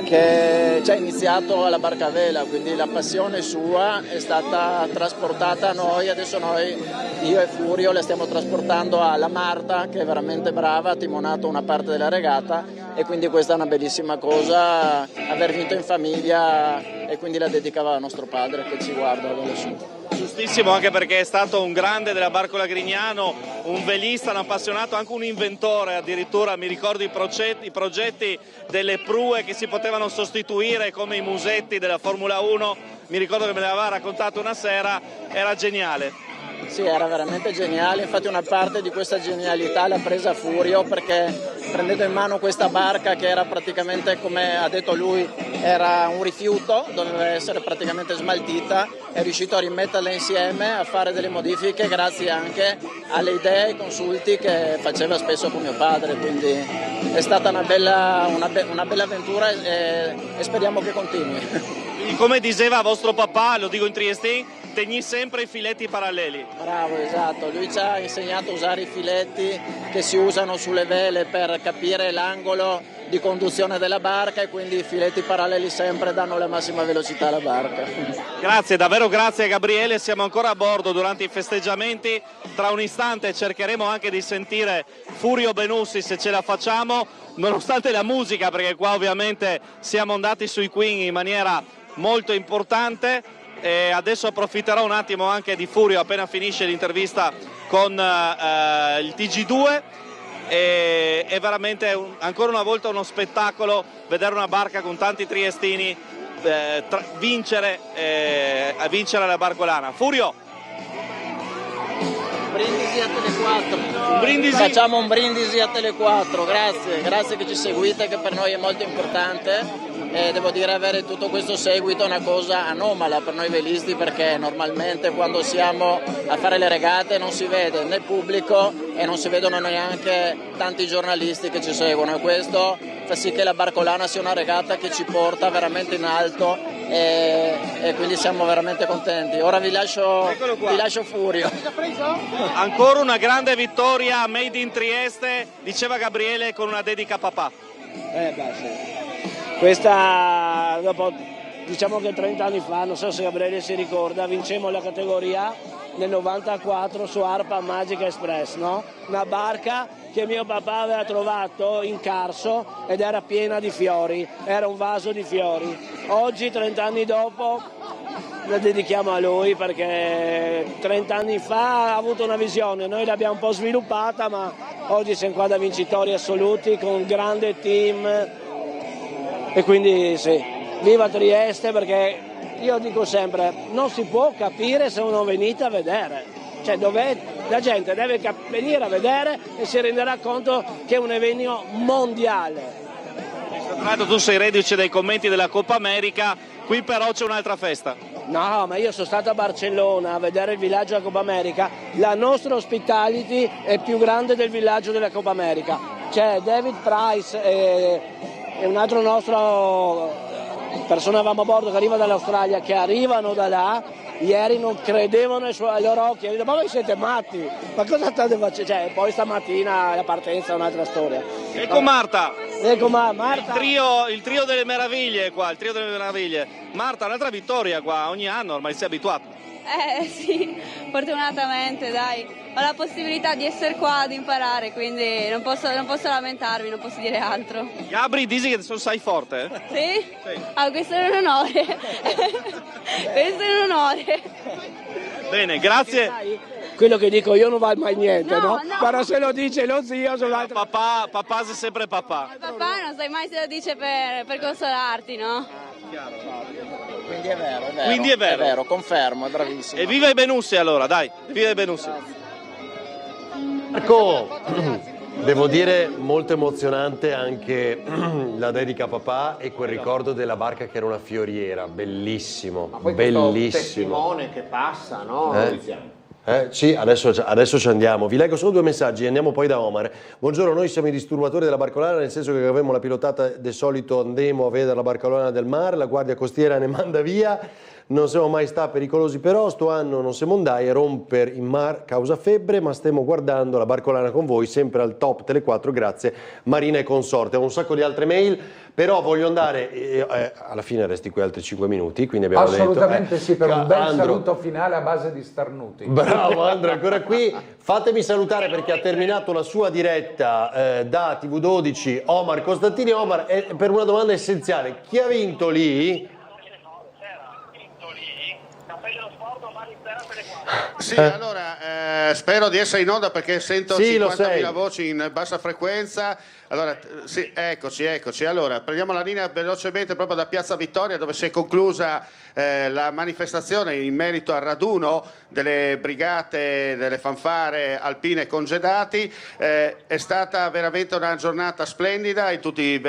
che ci ha iniziato alla barca a vela, quindi la passione sua è stata trasportata a noi, adesso noi, io e Furio, la stiamo trasportando alla Marta che è veramente brava, ha timonato una parte della regata e quindi questa è una bellissima cosa, aver vinto in famiglia e quindi la dedicava a nostro padre che ci guarda da lassù. Giustissimo, anche perché è stato un grande della barcola Grignano, un velista, un appassionato, anche un inventore, addirittura mi ricordo i progetti delle prue che si potevano sostituire come i musetti della Formula 1, mi ricordo che me ne aveva raccontato una sera, era geniale. Sì, era veramente geniale, infatti una parte di questa genialità l'ha presa Furio perché prendendo in mano questa barca che era praticamente, come ha detto lui, era un rifiuto, doveva essere praticamente smaltita, è riuscito a rimetterla insieme, a fare delle modifiche grazie anche alle idee e ai consulti che faceva spesso con mio padre, quindi è stata una bella avventura e speriamo che continui. Come diceva vostro papà, lo dico in triestino, tegni sempre i filetti paralleli. Bravo, esatto, lui ci ha insegnato a usare i filetti che si usano sulle vele per capire l'angolo di conduzione della barca e quindi i filetti paralleli sempre danno la massima velocità alla barca. Grazie, davvero grazie Gabriele, siamo ancora a bordo durante i festeggiamenti, tra un istante cercheremo anche di sentire Furio Benussi se ce la facciamo, nonostante la musica, perché qua ovviamente siamo andati sui Queen in maniera molto importante. E adesso approfitterò un attimo anche di Furio appena finisce l'intervista con il TG2. È veramente ancora una volta uno spettacolo vedere una barca con tanti triestini vincere la barcolana. Furio, Facciamo un brindisi a Tele4, grazie che ci seguite, che per noi è molto importante. E devo dire, avere tutto questo seguito è una cosa anomala per noi velisti, perché normalmente quando siamo a fare le regate non si vede né pubblico e non si vedono neanche tanti giornalisti che ci seguono, e questo fa sì che la Barcolana sia una regata che ci porta veramente in alto e quindi siamo veramente contenti. Ora vi lascio Furio. Ancora una grande vittoria made in Trieste, diceva Gabriele, con una dedica a papà. Sì. Questa, dopo, diciamo che 30 anni fa, non so se Gabriele si ricorda, vincemmo la categoria nel 94 su ARPA Magic Express, no? Una barca che mio papà aveva trovato in Carso ed era piena di fiori, era un vaso di fiori. Oggi, 30 anni dopo, la dedichiamo a lui, perché 30 anni fa ha avuto una visione, noi l'abbiamo un po' sviluppata, ma oggi siamo qua da vincitori assoluti con un grande team. E quindi sì, viva Trieste, perché io dico sempre, non si può capire se non venite a vedere. Cioè la gente deve venire a vedere e si renderà conto che è un evento mondiale. Tra l'altro tu sei reduce dai commenti della Coppa America, qui però c'è un'altra festa. No, ma io sono stato a Barcellona a vedere il villaggio della Coppa America, la nostra hospitality è più grande del villaggio della Coppa America. C'è David Price e un altro nostro persona avevamo a bordo che arriva dall'Australia, che arrivano da là, ieri non credevano ai loro occhi, ma voi siete matti, ma cosa state facendo? Cioè, poi stamattina la partenza è un'altra storia. Ecco Marta! Ecco Marta! Il trio delle meraviglie qua, il trio delle meraviglie. Marta, un'altra vittoria qua, ogni anno ormai sei abituato. Sì, fortunatamente dai. Ho la possibilità di essere qua, di imparare, quindi non posso lamentarmi, non posso dire altro. Gabri, dici che sei forte? Sì? Ah, questo è un onore. Questo è un onore. Bene, grazie. Quello che dico io non vale mai niente, no? Però se lo dice lo zio sull'altra... Papà sei sempre papà. Papà non sai mai se lo dice per consolarti, no? Quindi è vero, Quindi è vero. È vero, confermo, è bravissimo. E viva i Benussi allora, dai, viva i Benussi. Marco, devo dire molto emozionante anche la dedica a papà e quel ricordo della barca che era una fioriera, bellissimo, ma poi bellissimo. Testimone che passa, no? Sì, adesso ci andiamo. Vi leggo solo 2 messaggi e andiamo poi da Omar. Buongiorno, noi siamo i disturbatori della Barcolana, nel senso che avevamo la pilotata del solito andemo a vedere la Barcolana del mare, la guardia costiera ne manda via. Non siamo mai stati pericolosi, però sto anno non siamo andati a romper in mar causa febbre, ma stiamo guardando la Barcolana con voi, sempre al top Tele4, grazie Marina e consorte. Ho un sacco di altre mail, però voglio andare, alla fine resti qui altri 5 minuti, quindi abbiamo assolutamente sì, per un bel Andro, saluto finale a base di starnuti. Bravo Andro, ancora qui. Fatemi salutare, perché ha terminato la sua diretta da TV12 Omar Costantini. Omar, per una domanda essenziale, chi ha vinto lì? Sì, allora spero di essere in onda perché sento 50.000 voci in bassa frequenza. Allora, sì, eccoci. Allora, prendiamo la linea velocemente proprio da Piazza Vittoria, dove si è conclusa la manifestazione in merito al raduno delle brigate delle fanfare alpine congedati. È stata veramente una giornata splendida in tutti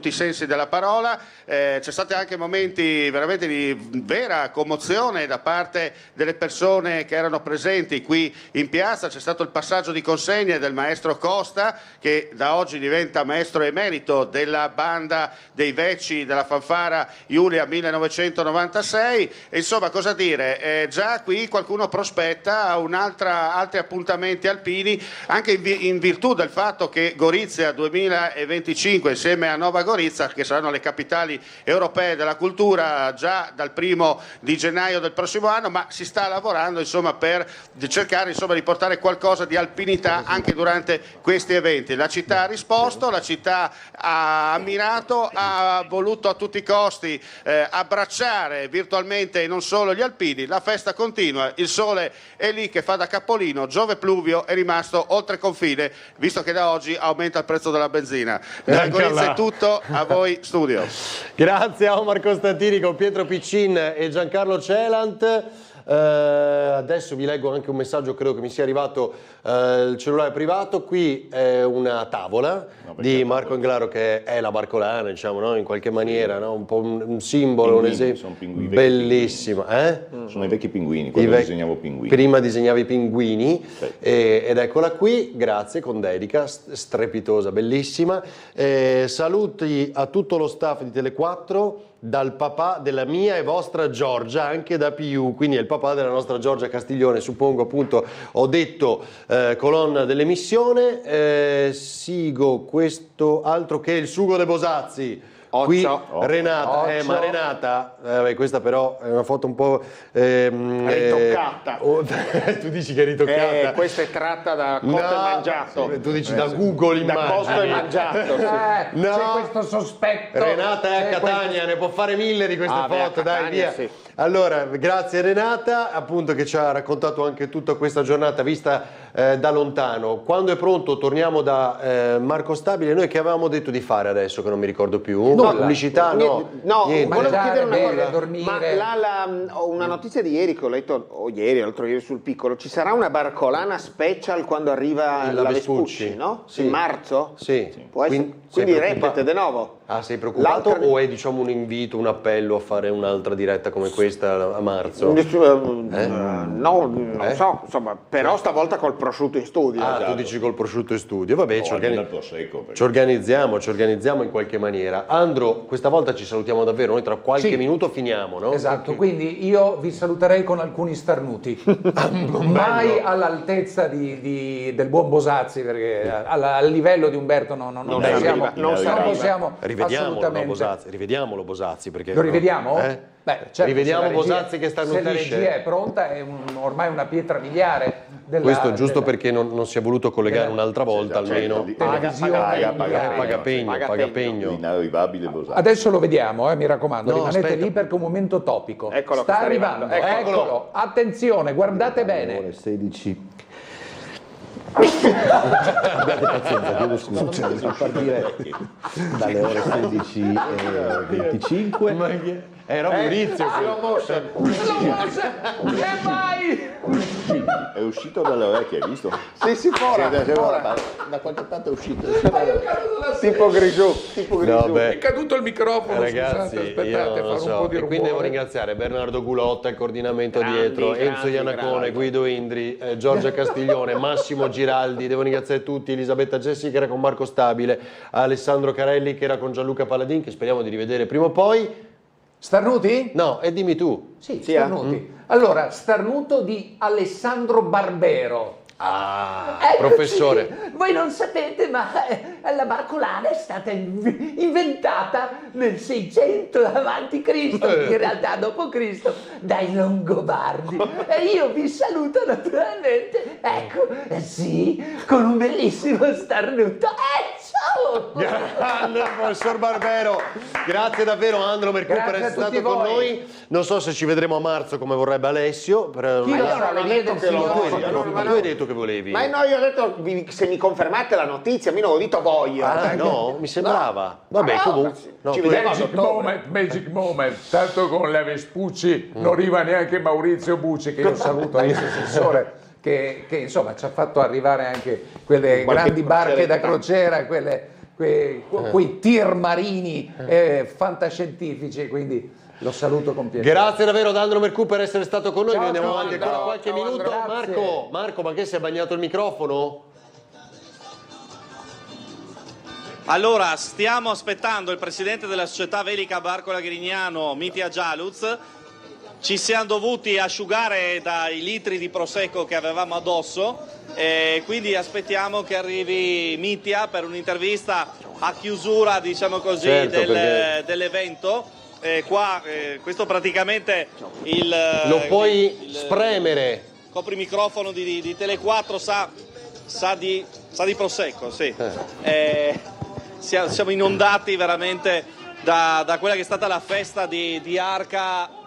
i sensi della parola. C'è stati anche momenti veramente di vera commozione da parte delle persone che erano presenti qui in piazza. C'è stato il passaggio di consegne del maestro Costa, che da oggi diventa maestro emerito della banda dei Vecchi della fanfara Giulia 1996. E insomma, cosa dire, già qui qualcuno prospetta altri appuntamenti alpini, anche in virtù del fatto che Gorizia 2025 insieme a Nova Gorizia, che saranno le capitali europee della cultura, già dal 1° di gennaio del prossimo anno, ma si sta lavorando insomma per cercare insomma di portare qualcosa di alpinità anche durante questi eventi. La città ha risposto, la città ha ammirato, ha voluto a tutti i costi abbracciare virtualmente non solo gli alpini. La festa continua, il sole è lì che fa da capolino, Giove Pluvio è rimasto oltre confine, visto che da oggi aumenta il prezzo della benzina. Da Gorizia è tutto, a voi studio. Grazie a Omar Costantini con Pietro Piccin e Giancarlo Celant. Adesso vi leggo anche un messaggio, credo che mi sia arrivato il cellulare privato. Qui è una tavola di Marco Englaro, che è la barcolana, diciamo, no? In qualche maniera, no? Un po' un simbolo, un esempio. Bellissimo. Sono i vecchi pinguini, quando disegnavo pinguini. Prima disegnavi i pinguini, ed eccola qui, grazie, con dedica, strepitosa, bellissima. Saluti a tutto lo staff di Tele4, dal papà della mia e vostra Giorgia, anche da PU, quindi è il papà della nostra Giorgia Castiglione, suppongo, appunto, ho detto colonna dell'emissione. Sigo questo altro che il sugo dei Bosazzi. Qui Renata, ma Renata, questa però è una foto un po' ritoccata. Tu dici che è ritoccata? Questa è tratta da Costo e Mangiato. Tu dici da Google immagini. Da Costo e Mangiato, sì. C'è questo sospetto. Renata è a Catania, ne può fare 1000 di queste foto, dai, via. Sì. Allora, grazie Renata, appunto, che ci ha raccontato anche tutta questa giornata vista da lontano. Quando è pronto torniamo da Marco Stabile. Noi che avevamo detto di fare adesso, che non mi ricordo più? Pubblicità? No, volevo chiedere una cosa, dormire. Ma ho una notizia di ieri che ho letto, o ieri, l'altro ieri sul Piccolo, ci sarà una barcolana special quando arriva la Vespucci, no? Sì. In marzo? Sì. Può essere, quindi repete de nuovo. Ah, sei preoccupato o è, diciamo, un invito, un appello a fare un'altra diretta come questa a marzo? No, non so, insomma, però stavolta col prosciutto in studio. Tu dici col prosciutto in studio, vabbè, ci organizziamo in qualche maniera. Andro, questa volta ci salutiamo davvero, noi tra qualche minuto finiamo, no? Esatto, quindi io vi saluterei con alcuni starnuti, mai all'altezza del buon Bosazzi, perché al livello di Umberto non possiamo. Rivediamolo Bosazzi, perché lo rivediamo? Beh, certo, rivediamo Bosazzi che starnutisce. Se la regia è pronta, è ormai una pietra miliare questo giusto perché non si è voluto collegare un'altra volta, almeno paga pegno. Inarrivabile Bosazzi. Adesso lo vediamo, mi raccomando, rimanete lì perché è un momento topico. Sta arrivando, eccolo. Attenzione, guardate bene. Ore 16. Abbiate pazienza, chiedo scusa, a partire dalle ore 16:25. Era Maurizio. È uscito dalle orecchie, hai visto? Sì, fuori. Da qualche parte è uscito. Tipo Grigiù. È caduto il microfono, ragazzi, scusate, aspettate, fare un po' di rumore. E quindi devo ringraziare Bernardo Gulotta, il coordinamento dietro, Enzo Iannacone, Guido Indri, Giorgia Castiglione, Massimo Giraldi, devo ringraziare tutti, Elisabetta Gessi che era con Marco Stabile, Alessandro Carelli che era con Gianluca Paladin, che speriamo di rivedere prima o poi. Starnuti? No, e dimmi tu. Sì, starnuti. Allora, starnuto di Alessandro Barbero. Professore. Voi non sapete, ma la barcolana è stata inventata nel 600 avanti Cristo, in realtà dopo Cristo, dai Longobardi. E io vi saluto naturalmente, ecco, sì, con un bellissimo starnuto. Ciao! Grande professor Barbero, grazie davvero Andro Mercù per essere stato con noi. Non so se ci vedremo a marzo come vorrebbe Alessio. Tu hai detto che volevi. Ma no, io ho detto se mi confermate la notizia, mi non ho detto voglio. No, mi sembrava. Vabbè, comunque. Ci vediamo Magic moment. Tanto con la Vespucci non arriva neanche Maurizio Bucci, che io saluto, ex-assessore. Che insomma ci ha fatto arrivare anche quelle grandi barche da crociera, quei tir marini fantascientifici, quindi lo saluto con piacere. Grazie davvero ad Andro Mercù per essere stato con noi, noi andiamo avanti ancora qualche minuto. Marco, ma che si è bagnato il microfono? Allora, stiamo aspettando il presidente della società Velica Barcola Grignano, Mitja Jaluz. Ci siamo dovuti asciugare dai litri di prosecco che avevamo addosso e quindi aspettiamo che arrivi Mitja per un'intervista a chiusura, diciamo così, dell'evento. Questo praticamente lo puoi spremere. Coprimicrofono di Tele4 sa di prosecco, sì. Siamo inondati veramente da quella che è stata la festa di Arca.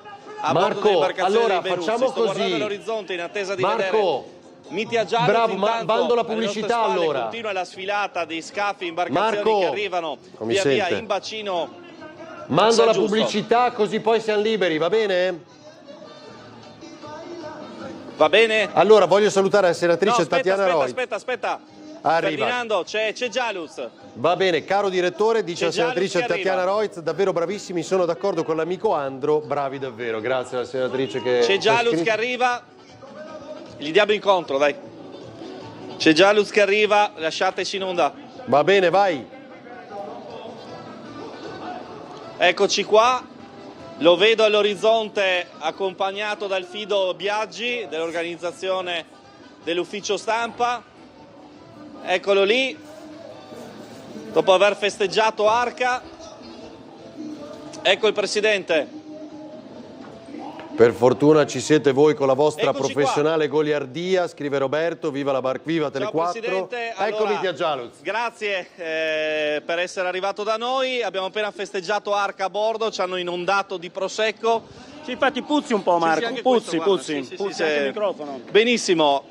Marco, allora facciamo sto così. All'orizzonte in attesa di Marco, vedere Mitja Jaluz. bravo, bando la pubblicità allora. Continua la sfilata di scafi, imbarcazioni che arrivano via in bacino. Mando la pubblicità così poi siamo liberi, va bene? Va bene? Allora, voglio salutare la senatrice Tatiana Roy. Aspetta. Arriva. Ferdinando, c'è Gialuz. Va bene, caro direttore, dice la C'è Gialuz senatrice che Tatiana arriva. Roy, davvero bravissimi, sono d'accordo con l'amico Andro, bravi davvero, grazie alla senatrice che... C'è Gialuz che arriva. Gli diamo incontro, dai. C'è Gialuz che arriva, lasciateci in onda. Va bene, vai. Eccoci qua, lo vedo all'orizzonte accompagnato dal Fido Biaggi dell'organizzazione dell'ufficio stampa. Eccolo lì, dopo aver festeggiato Arca. Ecco il presidente. Per fortuna ci siete voi con la vostra Eccoci professionale goliardia, scrive Roberto, viva la viva Tele 4. Presidente. Eccomi Allora, Tia Gialuz. Grazie per essere arrivato da noi, abbiamo appena festeggiato Arca a bordo, ci hanno inondato di prosecco. Sì, infatti puzzi un po', Marco, anche puzzi questo, guarda, puzzi anche il microfono. Benissimo,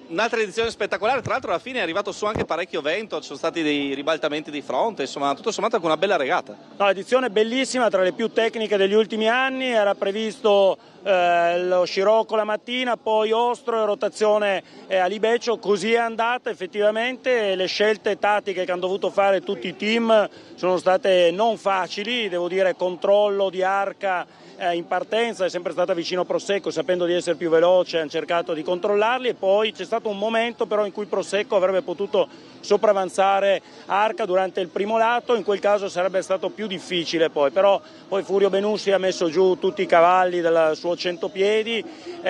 un'altra edizione spettacolare, tra l'altro alla fine è arrivato su anche parecchio vento, ci sono stati dei ribaltamenti di fronte, insomma tutto sommato anche una bella regata. No, edizione bellissima, tra le più tecniche degli ultimi anni, era previsto lo scirocco la mattina, poi ostro e rotazione a Libeccio, così è andata effettivamente. Le scelte tattiche che hanno dovuto fare tutti i team sono state non facili, devo dire controllo di Arca in partenza, è sempre stata vicino Prosecco, sapendo di essere più veloce hanno cercato di controllarli, e poi c'è stato un momento però in cui Prosecco avrebbe potuto sopravanzare Arca durante il primo lato, in quel caso sarebbe stato più difficile però Furio Benussi ha messo giù tutti i cavalli del suo 100 piedi.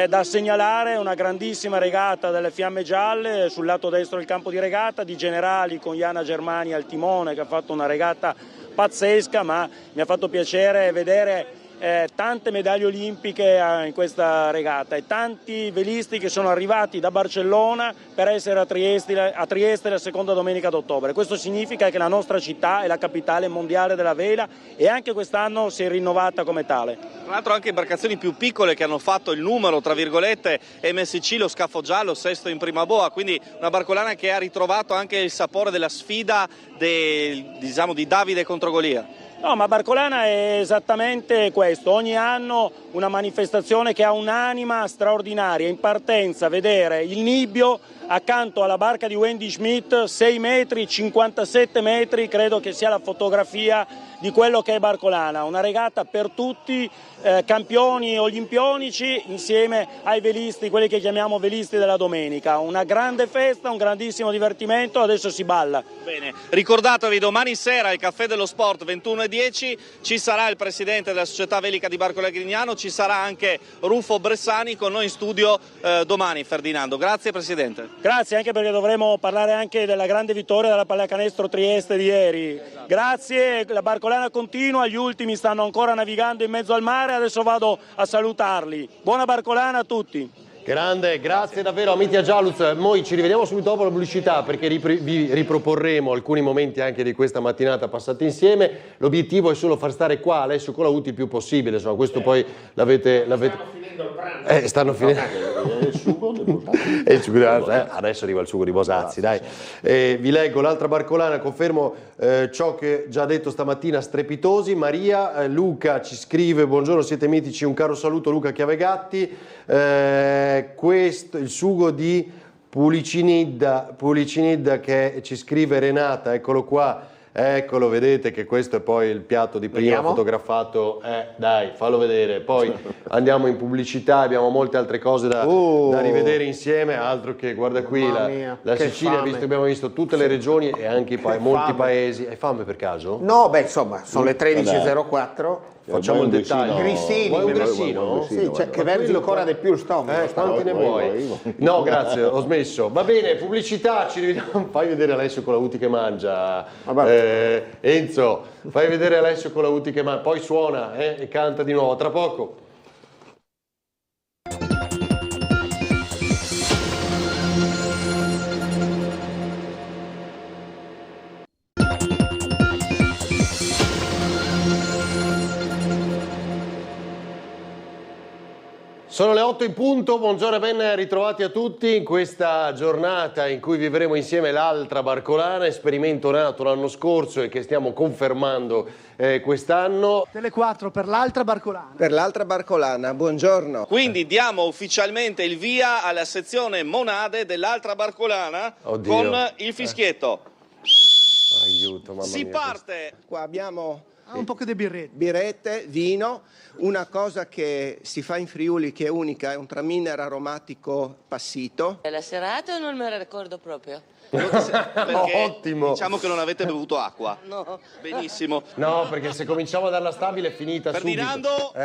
Da segnalare una grandissima regata delle Fiamme Gialle sul lato destro del campo di regata, di generali con Iana Germani al timone che ha fatto una regata pazzesca, ma mi ha fatto piacere vedere tante medaglie olimpiche in questa regata e tanti velisti che sono arrivati da Barcellona per essere a Trieste la seconda domenica d'ottobre. Questo significa che la nostra città è la capitale mondiale della vela e anche quest'anno si è rinnovata come tale. Tra l'altro anche imbarcazioni più piccole che hanno fatto il numero, tra virgolette, MSC, lo scafo giallo, sesto in prima boa, quindi una barcolana che ha ritrovato anche il sapore della sfida di Davide contro Golia. No, ma Barcolana è esattamente questo, ogni anno una manifestazione che ha un'anima straordinaria, in partenza vedere il Nibbio accanto alla barca di Wendy Schmidt, 6 metri, 57 metri, credo che sia la fotografia di quello che è Barcolana, una regata per tutti, campioni olimpionici insieme ai velisti, quelli che chiamiamo velisti della domenica, una grande festa, un grandissimo divertimento, adesso si balla. Bene, ricordatevi domani sera al Caffè dello Sport 21:10 ci sarà il presidente della Società Velica di Barcola Grignano, ci sarà anche Ruffo Bressani con noi in studio domani. Ferdinando, grazie Presidente. Grazie, anche perché dovremo parlare anche della grande vittoria della pallacanestro Trieste di ieri. Grazie, la barcolana continua, gli ultimi stanno ancora navigando in mezzo al mare, adesso vado a salutarli. Buona barcolana a tutti. Grande, grazie davvero a Mitja Gialuz. Noi ci rivediamo subito dopo la pubblicità perché vi riproporremo alcuni momenti anche di questa mattinata passati insieme. L'obiettivo è solo far stare qua Alessio Colautti il più possibile, insomma, questo poi l'avete... Finendo il pranzo. Stanno finendo. Il sugo adesso arriva il sugo di Bosazzi, dai. Vi leggo l'altra barcolana, confermo ciò che già detto stamattina, strepitosi. Maria, Luca ci scrive: buongiorno, siete mitici, un caro saluto Luca Chiavegatti. Questo il sugo di Pulicinidda che ci scrive Renata, eccolo qua. Eccolo, vedete che questo è poi il piatto di prima. Vediamo. Fotografato, dai, fallo vedere, poi andiamo in pubblicità, abbiamo molte altre cose da rivedere insieme, altro che, guarda qui, la Sicilia, abbiamo visto tutte le regioni e anche molti paesi. Hai fame per caso? No, beh, insomma, sono le 13:04. Facciamo il dettaglio. Grissini. Vuoi un grissino? Sì, cioè, che vergi ancora di più il stomaco. Quanti ne vuoi? No, grazie, ho smesso. Va bene, pubblicità, ci rivediamo. Fai vedere Alessio Colautti che mangia. Enzo, fai vedere Alessio Colautti che mangia. Poi suona e canta di nuovo. Tra poco. Sono le 8 in punto, buongiorno e ben ritrovati a tutti in questa giornata in cui vivremo insieme l'altra barcolana, esperimento nato l'anno scorso e che stiamo confermando quest'anno. Tele 4 per l'altra barcolana. Per l'altra barcolana, buongiorno. Quindi diamo ufficialmente il via alla sezione monade dell'altra barcolana. Oddio. Con il fischietto. Aiuto, mamma Si mia. parte. Qua abbiamo un po' di birrette, vino, una cosa che si fa in Friuli che è unica, è un traminer aromatico passito. La serata non me la ricordo proprio. Perché Ottimo. Diciamo che non avete bevuto acqua. No. Benissimo. No, perché se cominciamo a darla stabile è finita Ferdinando, subito.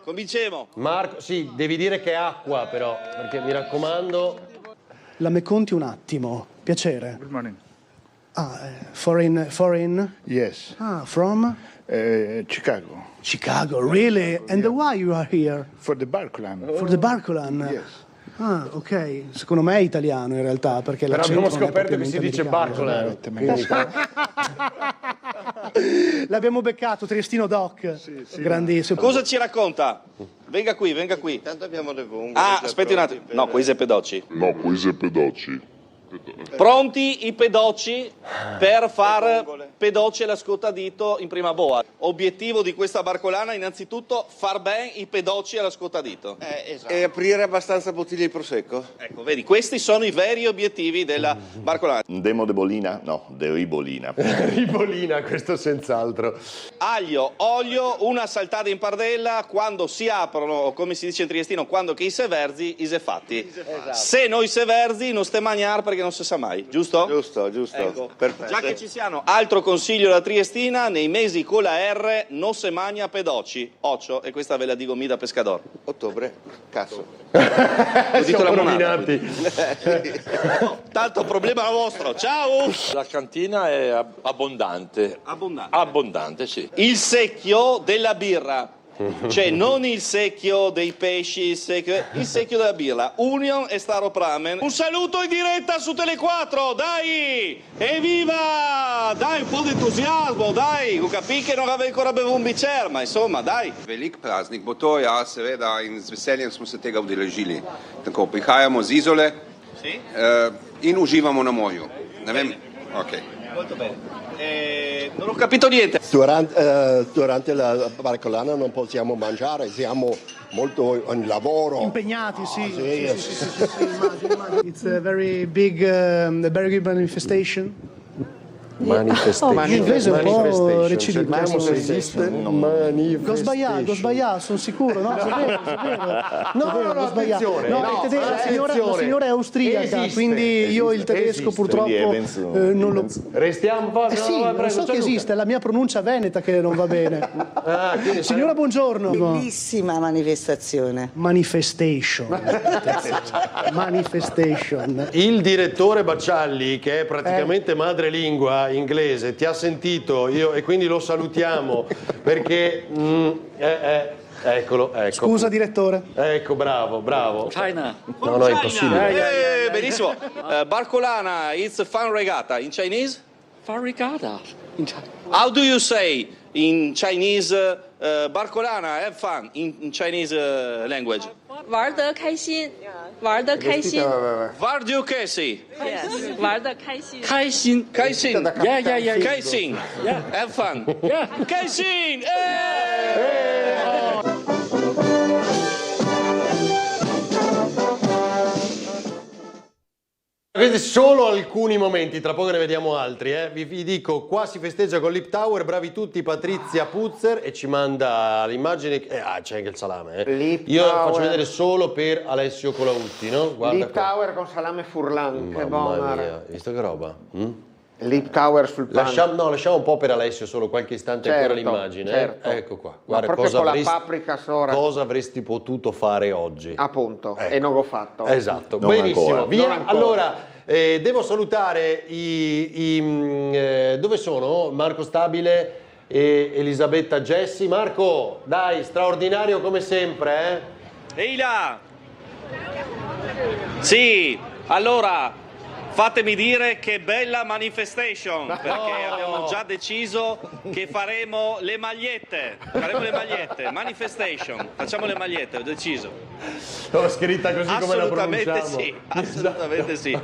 cominciamo. Marco, sì, devi dire che è acqua però, perché mi raccomando. La me conti un attimo, piacere. Good morning. Foreign? Yes. From? Chicago. Chicago, really? And why you are here? For the Barcolan. For the Barcolan? Yes. Ok. Secondo me è italiano in realtà, perché Però l'accento abbiamo non è scoperto che si propriamente dice americano. Barcolan. L'abbiamo beccato, Triestino Doc. Grandissimo. Cosa ci racconta? Venga qui, venga qui. Tanto abbiamo le vongole. Aspetti un attimo. No, qui Pedocci. No, qui Pedocci. Pronti i pedocci per far pedocci alla scottadito in prima boa. Obiettivo di questa barcolana innanzitutto far ben i pedocci alla scottadito. Esatto. E aprire abbastanza bottiglie di prosecco. Ecco, vedi, questi sono i veri obiettivi della barcolana. Demo de bolina? No, de ribolina. Ribolina, questo senz'altro. Aglio, olio, una saltata in pardella, quando si aprono, come si dice in triestino, quando che i severzi, i se fatti. Esatto. Se noi severzi non ste magnar perché non si sa mai, giusto? Giusto. Ecco. Perfetto. Già che ci siano, altro consiglio da Triestina, nei mesi con la R non se magna pedocci, occhio, e questa ve la dico mi da pescador. Ottobre, cazzo. Ho detto la monata. rovinati. Tanto problema vostro, ciao! La cantina è abbondante. Abbondante, sì. Il secchio della birra. Cioè non il secchio dei pesci, il secchio della birra. Union e Staropramen. Un saluto in diretta su Tele 4, dai! Evviva! Dai, un po' di entusiasmo, dai! Capi che non avevo ancora bevuto un bicchiere, ma insomma, daj. Velik praznik bo to, ja, seveda, in z veseljem smo se tega udeležili. Tako, prihajamo z Izole in uživamo na morju. Ne vem, ok. Molto bene. Non ho capito niente. Durante la barcolana non possiamo mangiare, siamo molto in lavoro. Impegnati, sì. Sì. Immagino. It's a very big manifestation. Manifestation. In inglese è un po' recidivo. Cerchiamo se esiste. L'ho sbagliato, sono sicuro. No, sapevo. No, attenzione. La signora è austriaca, Esiste, quindi io il tedesco purtroppo non lo... Restiamo qua. Sì, lo so che esiste, è la mia pronuncia veneta che non va bene. Signora, buongiorno. Bellissima manifestazione. Manifestation. Il direttore Baccialli, che è praticamente madrelingua inglese, ti ha sentito e quindi lo salutiamo perché eccolo. Scusa direttore. Ecco, bravo. China. No, è impossibile. Benissimo. Barcolana, it's a fun regatta. In Chinese? Fun regatta. How do you say in Chinese Barcolana, have fun in Chinese language? 玩得开心，玩得开心。 Vardio Kesi. Yes. 玩得开心。开心。 Yeah. Kaisin. Yeah. Have fun. Yeah. Kaisin. Questi solo alcuni momenti, tra poco ne vediamo altri. Vi dico, qua si festeggia con Lip Tower, bravi tutti, Patrizia Puzzer, e ci manda l'immagine, c'è anche il salame. Io faccio vedere solo per Alessio Colautti, no? Guarda Lip qua. Tower con salame furlan, che buona. Mamma mia, hai visto che roba? Lip Tower sul pane. Lasciamo un po' per Alessio solo qualche istante ancora l'immagine. Certo. Ecco qua. Ma Guarda proprio con la paprika sopra. cosa avresti potuto fare oggi. Appunto, Ecco. e non l'ho fatto. Esatto, Non benissimo. ancora. Via. Non ancora. Allora, devo salutare dove sono? Marco Stabile e Elisabetta Gessi. Marco, dai, straordinario come sempre, Ehi là! Sì, allora, Fatemi dire che bella manifestation, perché abbiamo già deciso che faremo le magliette. Manifestation, facciamo le magliette, ho deciso. L'ho scritta così come la pronunciamo. Assolutamente sì.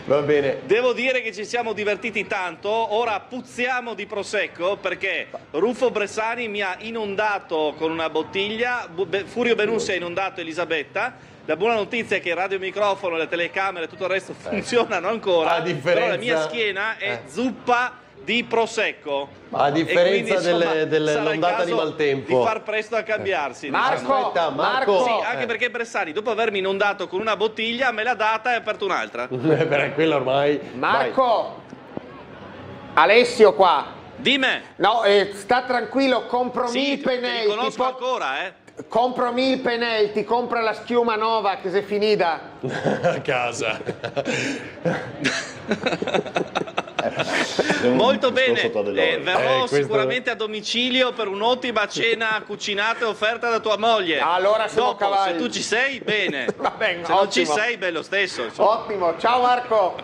Va bene. Devo dire che ci siamo divertiti tanto, ora puzziamo di prosecco perché Ruffo Bressani mi ha inondato con una bottiglia, Furio Benussi ha inondato Elisabetta. La buona notizia è che il radiomicrofono, le telecamere e tutto il resto funzionano ancora, però la mia schiena è zuppa di prosecco. A differenza dell'ondata di maltempo. Di far presto a cambiarsi. Marco. Sì, anche perché Bressani, dopo avermi inondato con una bottiglia, me l'ha data e ha aperto un'altra. Per quello ormai. Marco! Alessio qua. Dimmi. No, sta tranquillo, compromi i penelti. Ti conosco ancora, Compromi il penelti, compra la schiuma nuova che si è finita. A casa. Molto bene, verrò sicuramente a domicilio per un'ottima cena cucinata e offerta da tua moglie. Allora siamo dopo, cavalli. se tu ci sei, bene. Vabbè, se non ci sei, bello stesso. Insomma. Ottimo, ciao Marco.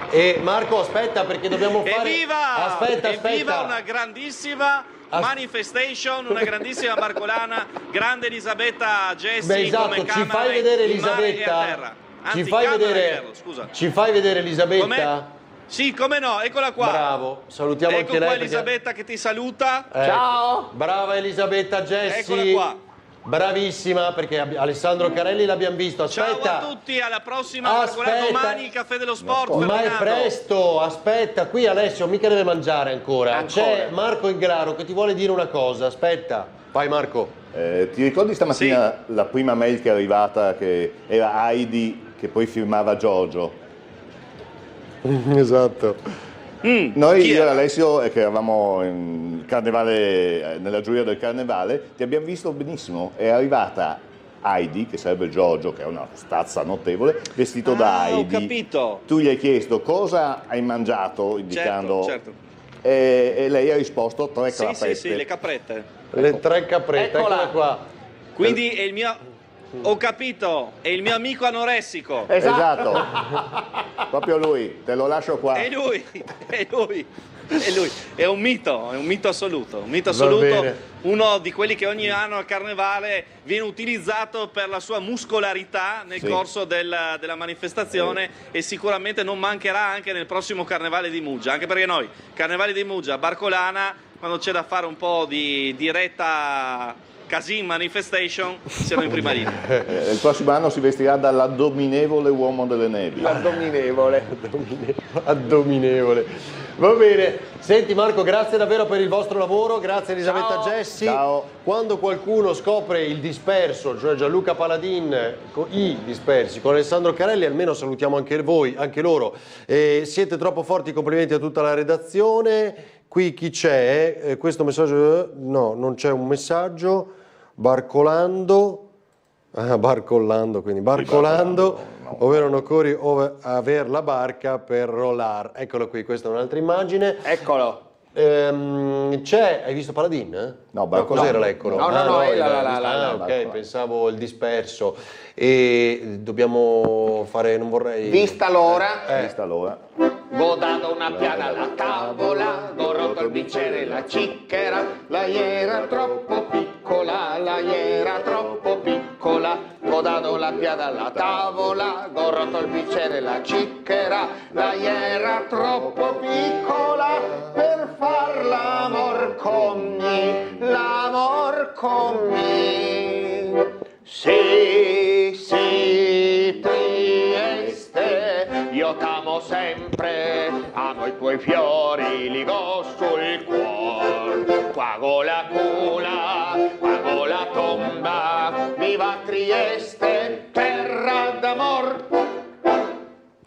E Marco, aspetta, perché dobbiamo fare... Evviva! Aspetta. Evviva una grandissima manifestation, una grandissima barcolana, grande Elisabetta Gessi. Beh, esatto, come ci fai vedere Elisabetta? Anzi, ci fai vedere Elisabetta? Com'è? Sì, come no, eccola qua. Bravo, salutiamo ecco anche lei. Ecco qua Elisabetta che ti saluta. Ciao. Brava Elisabetta Gessi. Eccola qua. Bravissima, perché Alessandro Carelli l'abbiamo visto. Aspetta. Ciao a tutti, alla prossima. Domani il caffè dello sport. Ma è presto, aspetta, qui Alessio mica deve mangiare ancora. C'è Marco Ingraro che ti vuole dire una cosa, aspetta. Vai Marco. Ti ricordi stamattina la prima mail che è arrivata, che era Heidi, che poi firmava Giorgio? Esatto. Noi, io e Alessio, che eravamo in carnevale, nella giuria del carnevale, ti abbiamo visto benissimo. È arrivata Heidi, che sarebbe Giorgio, che è una stazza notevole, vestito da Heidi. Ho capito. Tu gli hai chiesto cosa hai mangiato, indicando... Certo. E lei ha risposto 3 caprette. Sì, le caprette. Le 3 caprette, eccola qua. Quindi è il mio... Ho capito, è il mio amico anoressico. Esatto. Proprio lui, te lo lascio qua. È lui. È un mito assoluto, uno di quelli che ogni anno al carnevale viene utilizzato per la sua muscolarità nel corso della manifestazione e sicuramente non mancherà anche nel prossimo carnevale di Muggia, anche perché noi, carnevale di Muggia, barcolana, quando c'è da fare un po' di diretta Casin Manifestation, siamo in prima linea. Il prossimo anno si vestirà dall'addominevole uomo delle nevi. Addominevole. Va bene, senti Marco, grazie davvero per il vostro lavoro, grazie Elisabetta Gessi. Ciao. Quando qualcuno scopre il disperso, cioè Gianluca Paladin, i dispersi con Alessandro Carelli, almeno salutiamo anche voi, anche loro. Siete troppo forti, complimenti a tutta la redazione. Qui chi c'è? Questo messaggio, no, non c'è un messaggio. Barcolando, ovvero non occorre aver la barca per rollare. Eccolo qui, questa è un'altra immagine. Eccolo. C'è, hai visto Paladin? No, cos'era l'eccolo? No, ok, pensavo il disperso. E dobbiamo fare, non vorrei... Vista l'ora. Vista l'ora. Go dato una piada alla tavola, go rotto il bicchiere la cicchera, la era troppo piccola, go dato la piada alla tavola, go rotto il bicchiere la cicchera, la era troppo piccola per far l'amor con me, sì, Trieste, io t'amo sempre, amo i tuoi fiori, li go sul cuor, pago la cula, pago la tomba, viva Trieste, terra d'amor.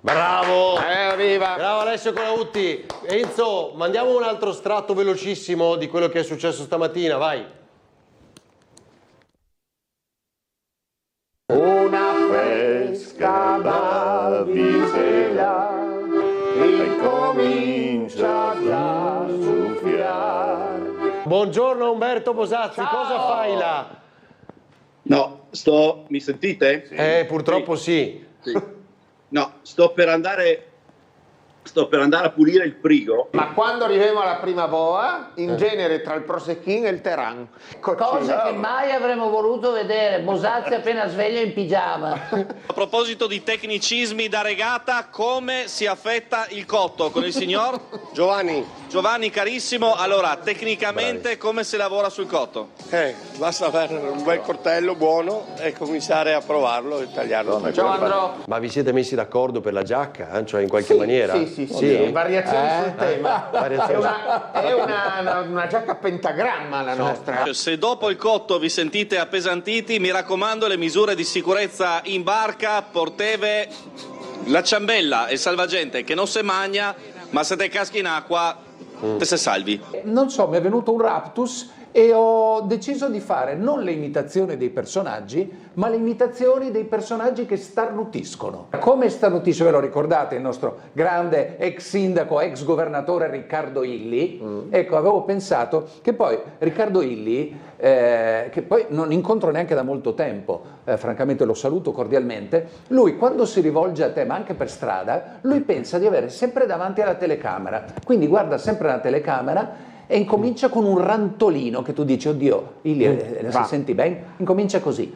Bravo! Viva! Bravo Alessio Colautti. Enzo, mandiamo un altro estratto velocissimo di quello che è successo stamattina, vai. Una fresca brisela ricomincia a soffiare. Buongiorno Umberto Bosazzi, cosa fai là? No, mi sentite? Purtroppo sì. No, sto per andare a pulire il frigo. Ma quando arriviamo alla prima boa, in genere tra il Prosecchin e il Teran. Cose che mai avremmo voluto vedere. Bosazzi appena sveglio in pigiama. A proposito di tecnicismi da regata, come si affetta il cotto con il signor Giovanni carissimo. Allora, tecnicamente come si lavora sul cotto? Basta avere un bel coltello buono e cominciare a provarlo e tagliarlo. Ciao Andro. Ma vi siete messi d'accordo per la giacca? Cioè in qualche maniera? Sì. Variazioni sul tema. È una giacca pentagramma la nostra. Se dopo il cotto vi sentite appesantiti, mi raccomando, le misure di sicurezza in barca, porteve la ciambella e il salvagente che non se magna, ma se te caschi in acqua te se salvi. Non so, mi è venuto un raptus e ho deciso di fare non le imitazioni dei personaggi, ma le imitazioni dei personaggi che starnutiscono. Come starnutisce, ve lo ricordate, il nostro grande ex sindaco, ex governatore Riccardo Illy? Ecco, avevo pensato che poi Riccardo Illy, che poi non incontro neanche da molto tempo, francamente lo saluto cordialmente, lui quando si rivolge a te, ma anche per strada, lui pensa di avere sempre davanti alla telecamera, quindi guarda sempre la telecamera e incomincia con un rantolino che tu dici, oddio, Illy, si senti bene? Incomincia così.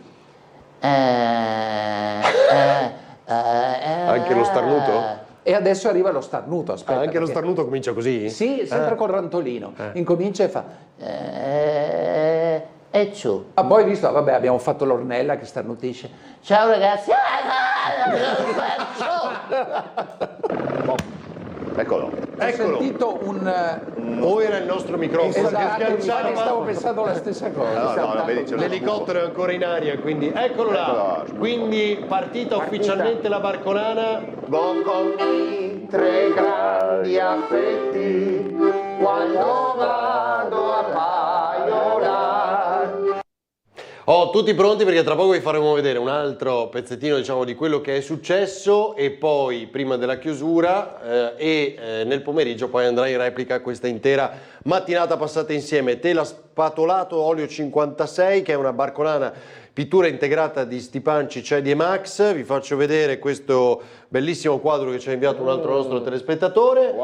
Anche lo starnuto? E adesso arriva lo starnuto, aspetta. Anche lo starnuto comincia così? Sì, sempre col rantolino. Incomincia e fa... E ciù. Ah, poi visto, vabbè, abbiamo fatto l'Ornella che starnutisce. Ciao ragazzi. Eccolo. Ho sentito un... O era il nostro microfono Esatto, che schiacciava. stavo pensando la stessa cosa. No, vedi, L'elicottero è ancora in aria, quindi eccolo là. Quindi partita ufficialmente la barcolana. Bongomi, 3 grandi affetti, quando vado a paiolare. Tutti pronti perché tra poco vi faremo vedere un altro pezzettino, diciamo, di quello che è successo e poi prima della chiusura nel pomeriggio poi andrà in replica questa intera mattinata passata insieme. Tela spatolato olio 56, che è una barcolana pittura integrata di Stipanci, Cedi e Max. Vi faccio vedere questo bellissimo quadro che ci ha inviato un altro nostro telespettatore.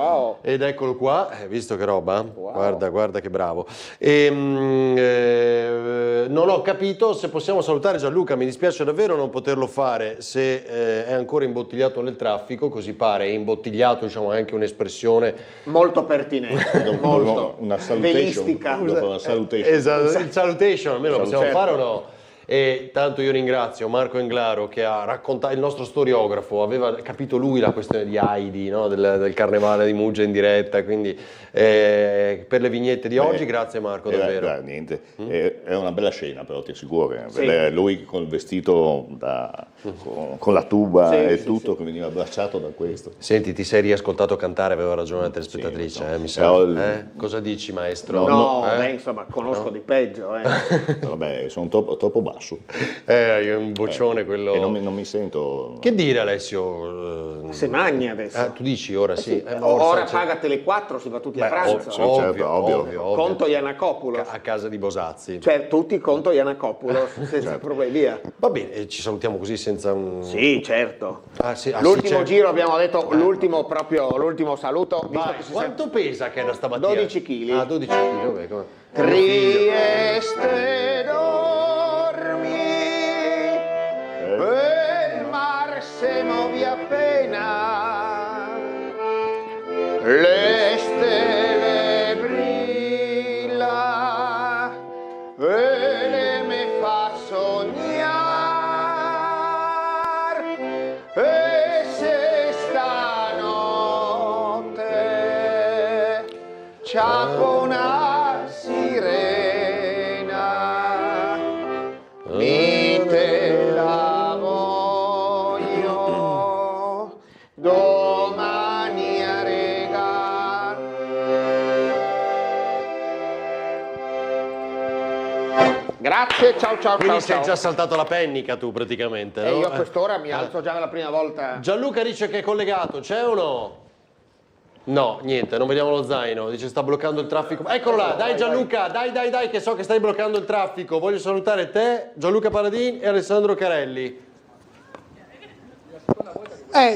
Ed eccolo qua, visto che roba? Guarda che bravo. Non ho capito se possiamo salutare Gianluca, mi dispiace davvero non poterlo fare se è ancora imbottigliato nel traffico, così pare. Imbottigliato, diciamo, è anche un'espressione molto pertinente, molto una salutation, una salutation. Esatto, il salutation almeno lo possiamo fare o no? E tanto io ringrazio Marco Englaro che ha raccontato, il nostro storiografo, aveva capito lui la questione di Heidi, no? del carnevale di Muggia in diretta, quindi per le vignette di oggi, grazie Marco davvero. Niente, è una bella scena però, ti assicuro, lui con il vestito con la tuba e tutto che veniva abbracciato da questo. Senti, ti sei riascoltato cantare, aveva ragione la telespettatrice, mi sa. Cosa dici maestro? No, insomma, conosco di peggio. Vabbè, sono troppo basso. È un boccione quello. E non mi sento. Che dire Alessio? Se magna adesso. Tu dici ora sì. Ora paga Tele4, si va tutti a pranzo. Ovvio. Conto Iannacopoulos. A casa di Bosazzi. Cioè tutti conto Iannacopoulos, senza problemi, via. Va bene, ci salutiamo così senza un... Sì, certo. L'ultimo giro abbiamo detto, l'ultimo saluto. Quanto pesa che è da stamattina? 12 kg. Ah, 12 kg, vabbè. Trieste dormi, il mar se muove appena, le stelle brilla e le me fa sognare, e se stanotte c'è una sirena, mi te la voglio domani a regal. Grazie, ciao. Quindi sei già saltato la pennica tu praticamente, no? E io a quest'ora mi alzo già la prima volta. Gianluca dice che è collegato, c'è o no? No, niente, non vediamo lo zaino, dice sta bloccando il traffico. Eccolo là, dai Gianluca, dai che so che stai bloccando il traffico. Voglio salutare te, Gianluca Paradin e Alessandro Carelli.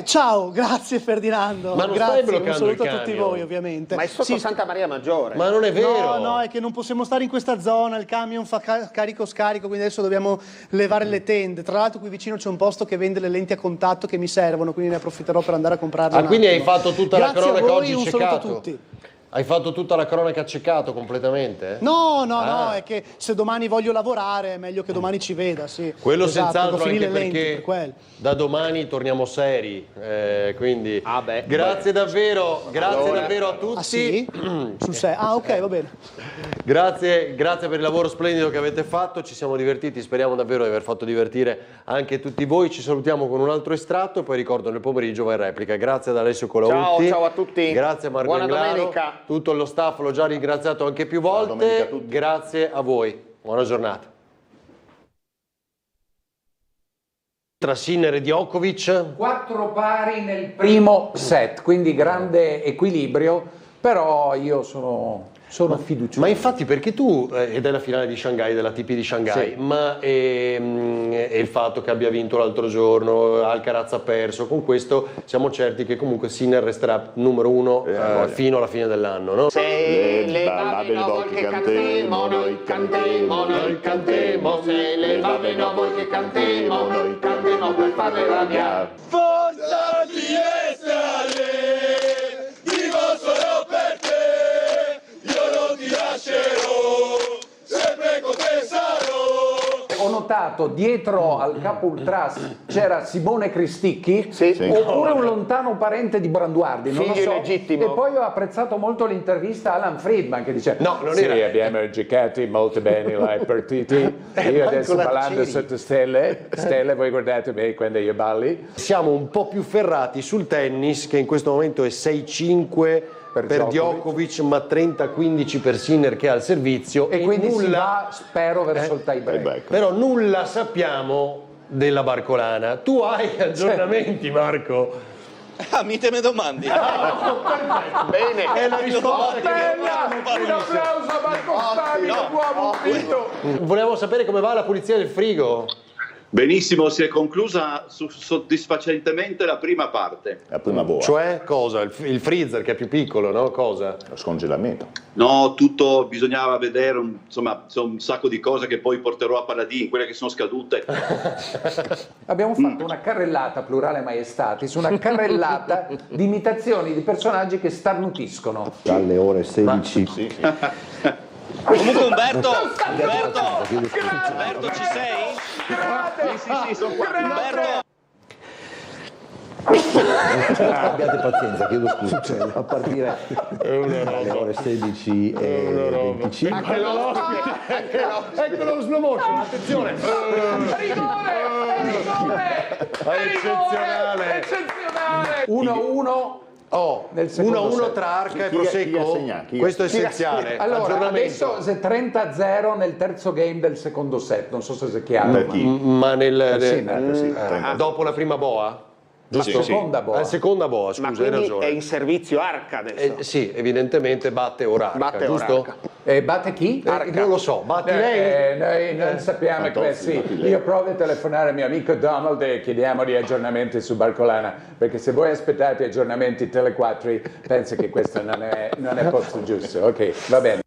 Ciao, grazie Ferdinando. Ma non grazie, stai bloccando un saluto il a tutti camion? voi ovviamente. Ma è sotto Santa Maria Maggiore. Ma non è vero. No, è che non possiamo stare in questa zona, il camion fa carico-scarico, quindi adesso dobbiamo levare le tende. Tra l'altro qui vicino c'è un posto che vende le lenti a contatto che mi servono, quindi ne approfitterò per andare a comprarle. Ah, quindi hai fatto tutta la cronaca a voi, oggi un ceccato? saluto a tutti. Hai fatto tutta la cronaca ceccato completamente? No, è che se domani voglio lavorare è meglio che domani ci veda, sì. Quello esatto, senz'altro, devo finire anche le lenti, perché per quello. da domani torniamo seri, quindi grazie davvero a tutti. Ah sì? Sul sé. Ah ok, va bene. Grazie per il lavoro splendido che avete fatto, ci siamo divertiti, speriamo davvero di aver fatto divertire anche tutti voi. Ci salutiamo con un altro estratto e poi ricordo nel pomeriggio va in replica. Grazie ad Alessio Colautti. Ciao a tutti. Grazie a Marco Buona Englaro. domenica. Tutto lo staff l'ho già ringraziato anche più volte. Grazie a voi. Buona giornata. Tra Sinner e Djokovic. 4 pari nel primo set, quindi grande equilibrio, però io sono fiducioso. Ma infatti perché tu, ed è la finale di Shanghai, della TP di Shanghai, Sì. ma e il fatto che abbia vinto l'altro giorno, Alcaraz ha perso, con questo siamo certi che comunque Sinner resterà numero 1 fino alla fine dell'anno, no? Se le babe no vuol che cantemo, noi cantemo, noi cantemo. Se le babe no vuol che cantemo, noi cantemo per farle rabiare. Forza di essere, vivo solo per te, io non ti lascerò, sempre con te sarò. Ho notato dietro al capo Ultras c'era Simone Cristicchi, oppure un lontano parente di Branduardi, non lo Figlio so. illegittimo. E poi ho apprezzato molto l'intervista a Alan Friedman che dice no, non sì, era. abbiamo giocato molto bene le partite, io adesso ballando sotto stelle, voi guardate me quando io balli. Siamo un po' più ferrati sul tennis, che in questo momento è 6-5 per Djokovic, ma 30-15 per Sinner che ha il servizio, e quindi nulla, si va, spero, verso il tie break. Però nulla sappiamo della Barcolana. Tu hai aggiornamenti, Marco? Mite me domandi. Bene. È la risposta che Un applauso a Marco Stabile, uomo vinto. volevamo sapere come va la pulizia del frigo. Benissimo, si è conclusa soddisfacentemente la prima parte. La prima boa. Cioè cosa? Il freezer che è più piccolo, no? Cosa? Lo scongelamento. No, tutto bisognava vedere, insomma, sono un sacco di cose che poi porterò a Paladin, quelle che sono scadute. Abbiamo fatto una carrellata, plurale maiestatis, una carrellata di imitazioni di personaggi che starnutiscono. Dalle ore 16. Comunque Umberto, ci sei? Sì, sono qua. Abbiate pazienza, chiedo scusa. A partire dalle ore 16 e 25. Eccolo lo slow motion, attenzione! Eccezionale! 1-1. Nel 1-1 tra Arca e Prosecco? Questo è essenziale. Allora, adesso è 30-0 nel terzo game del secondo set, non so se è chiaro. Ma dopo la prima boa? Giusto? Seconda boa. Seconda boa, scusa, Ma hai quindi ragione. è in servizio Arca adesso. Sì, evidentemente batte ora Arca, giusto? Batte chi? Non lo so, batti lei? Noi non sappiamo io provo a telefonare al mio amico Donald e chiediamogli aggiornamenti su Barcolana, perché se voi aspettate aggiornamenti Tele4 penso che questo non è posto giusto. Ok, va bene.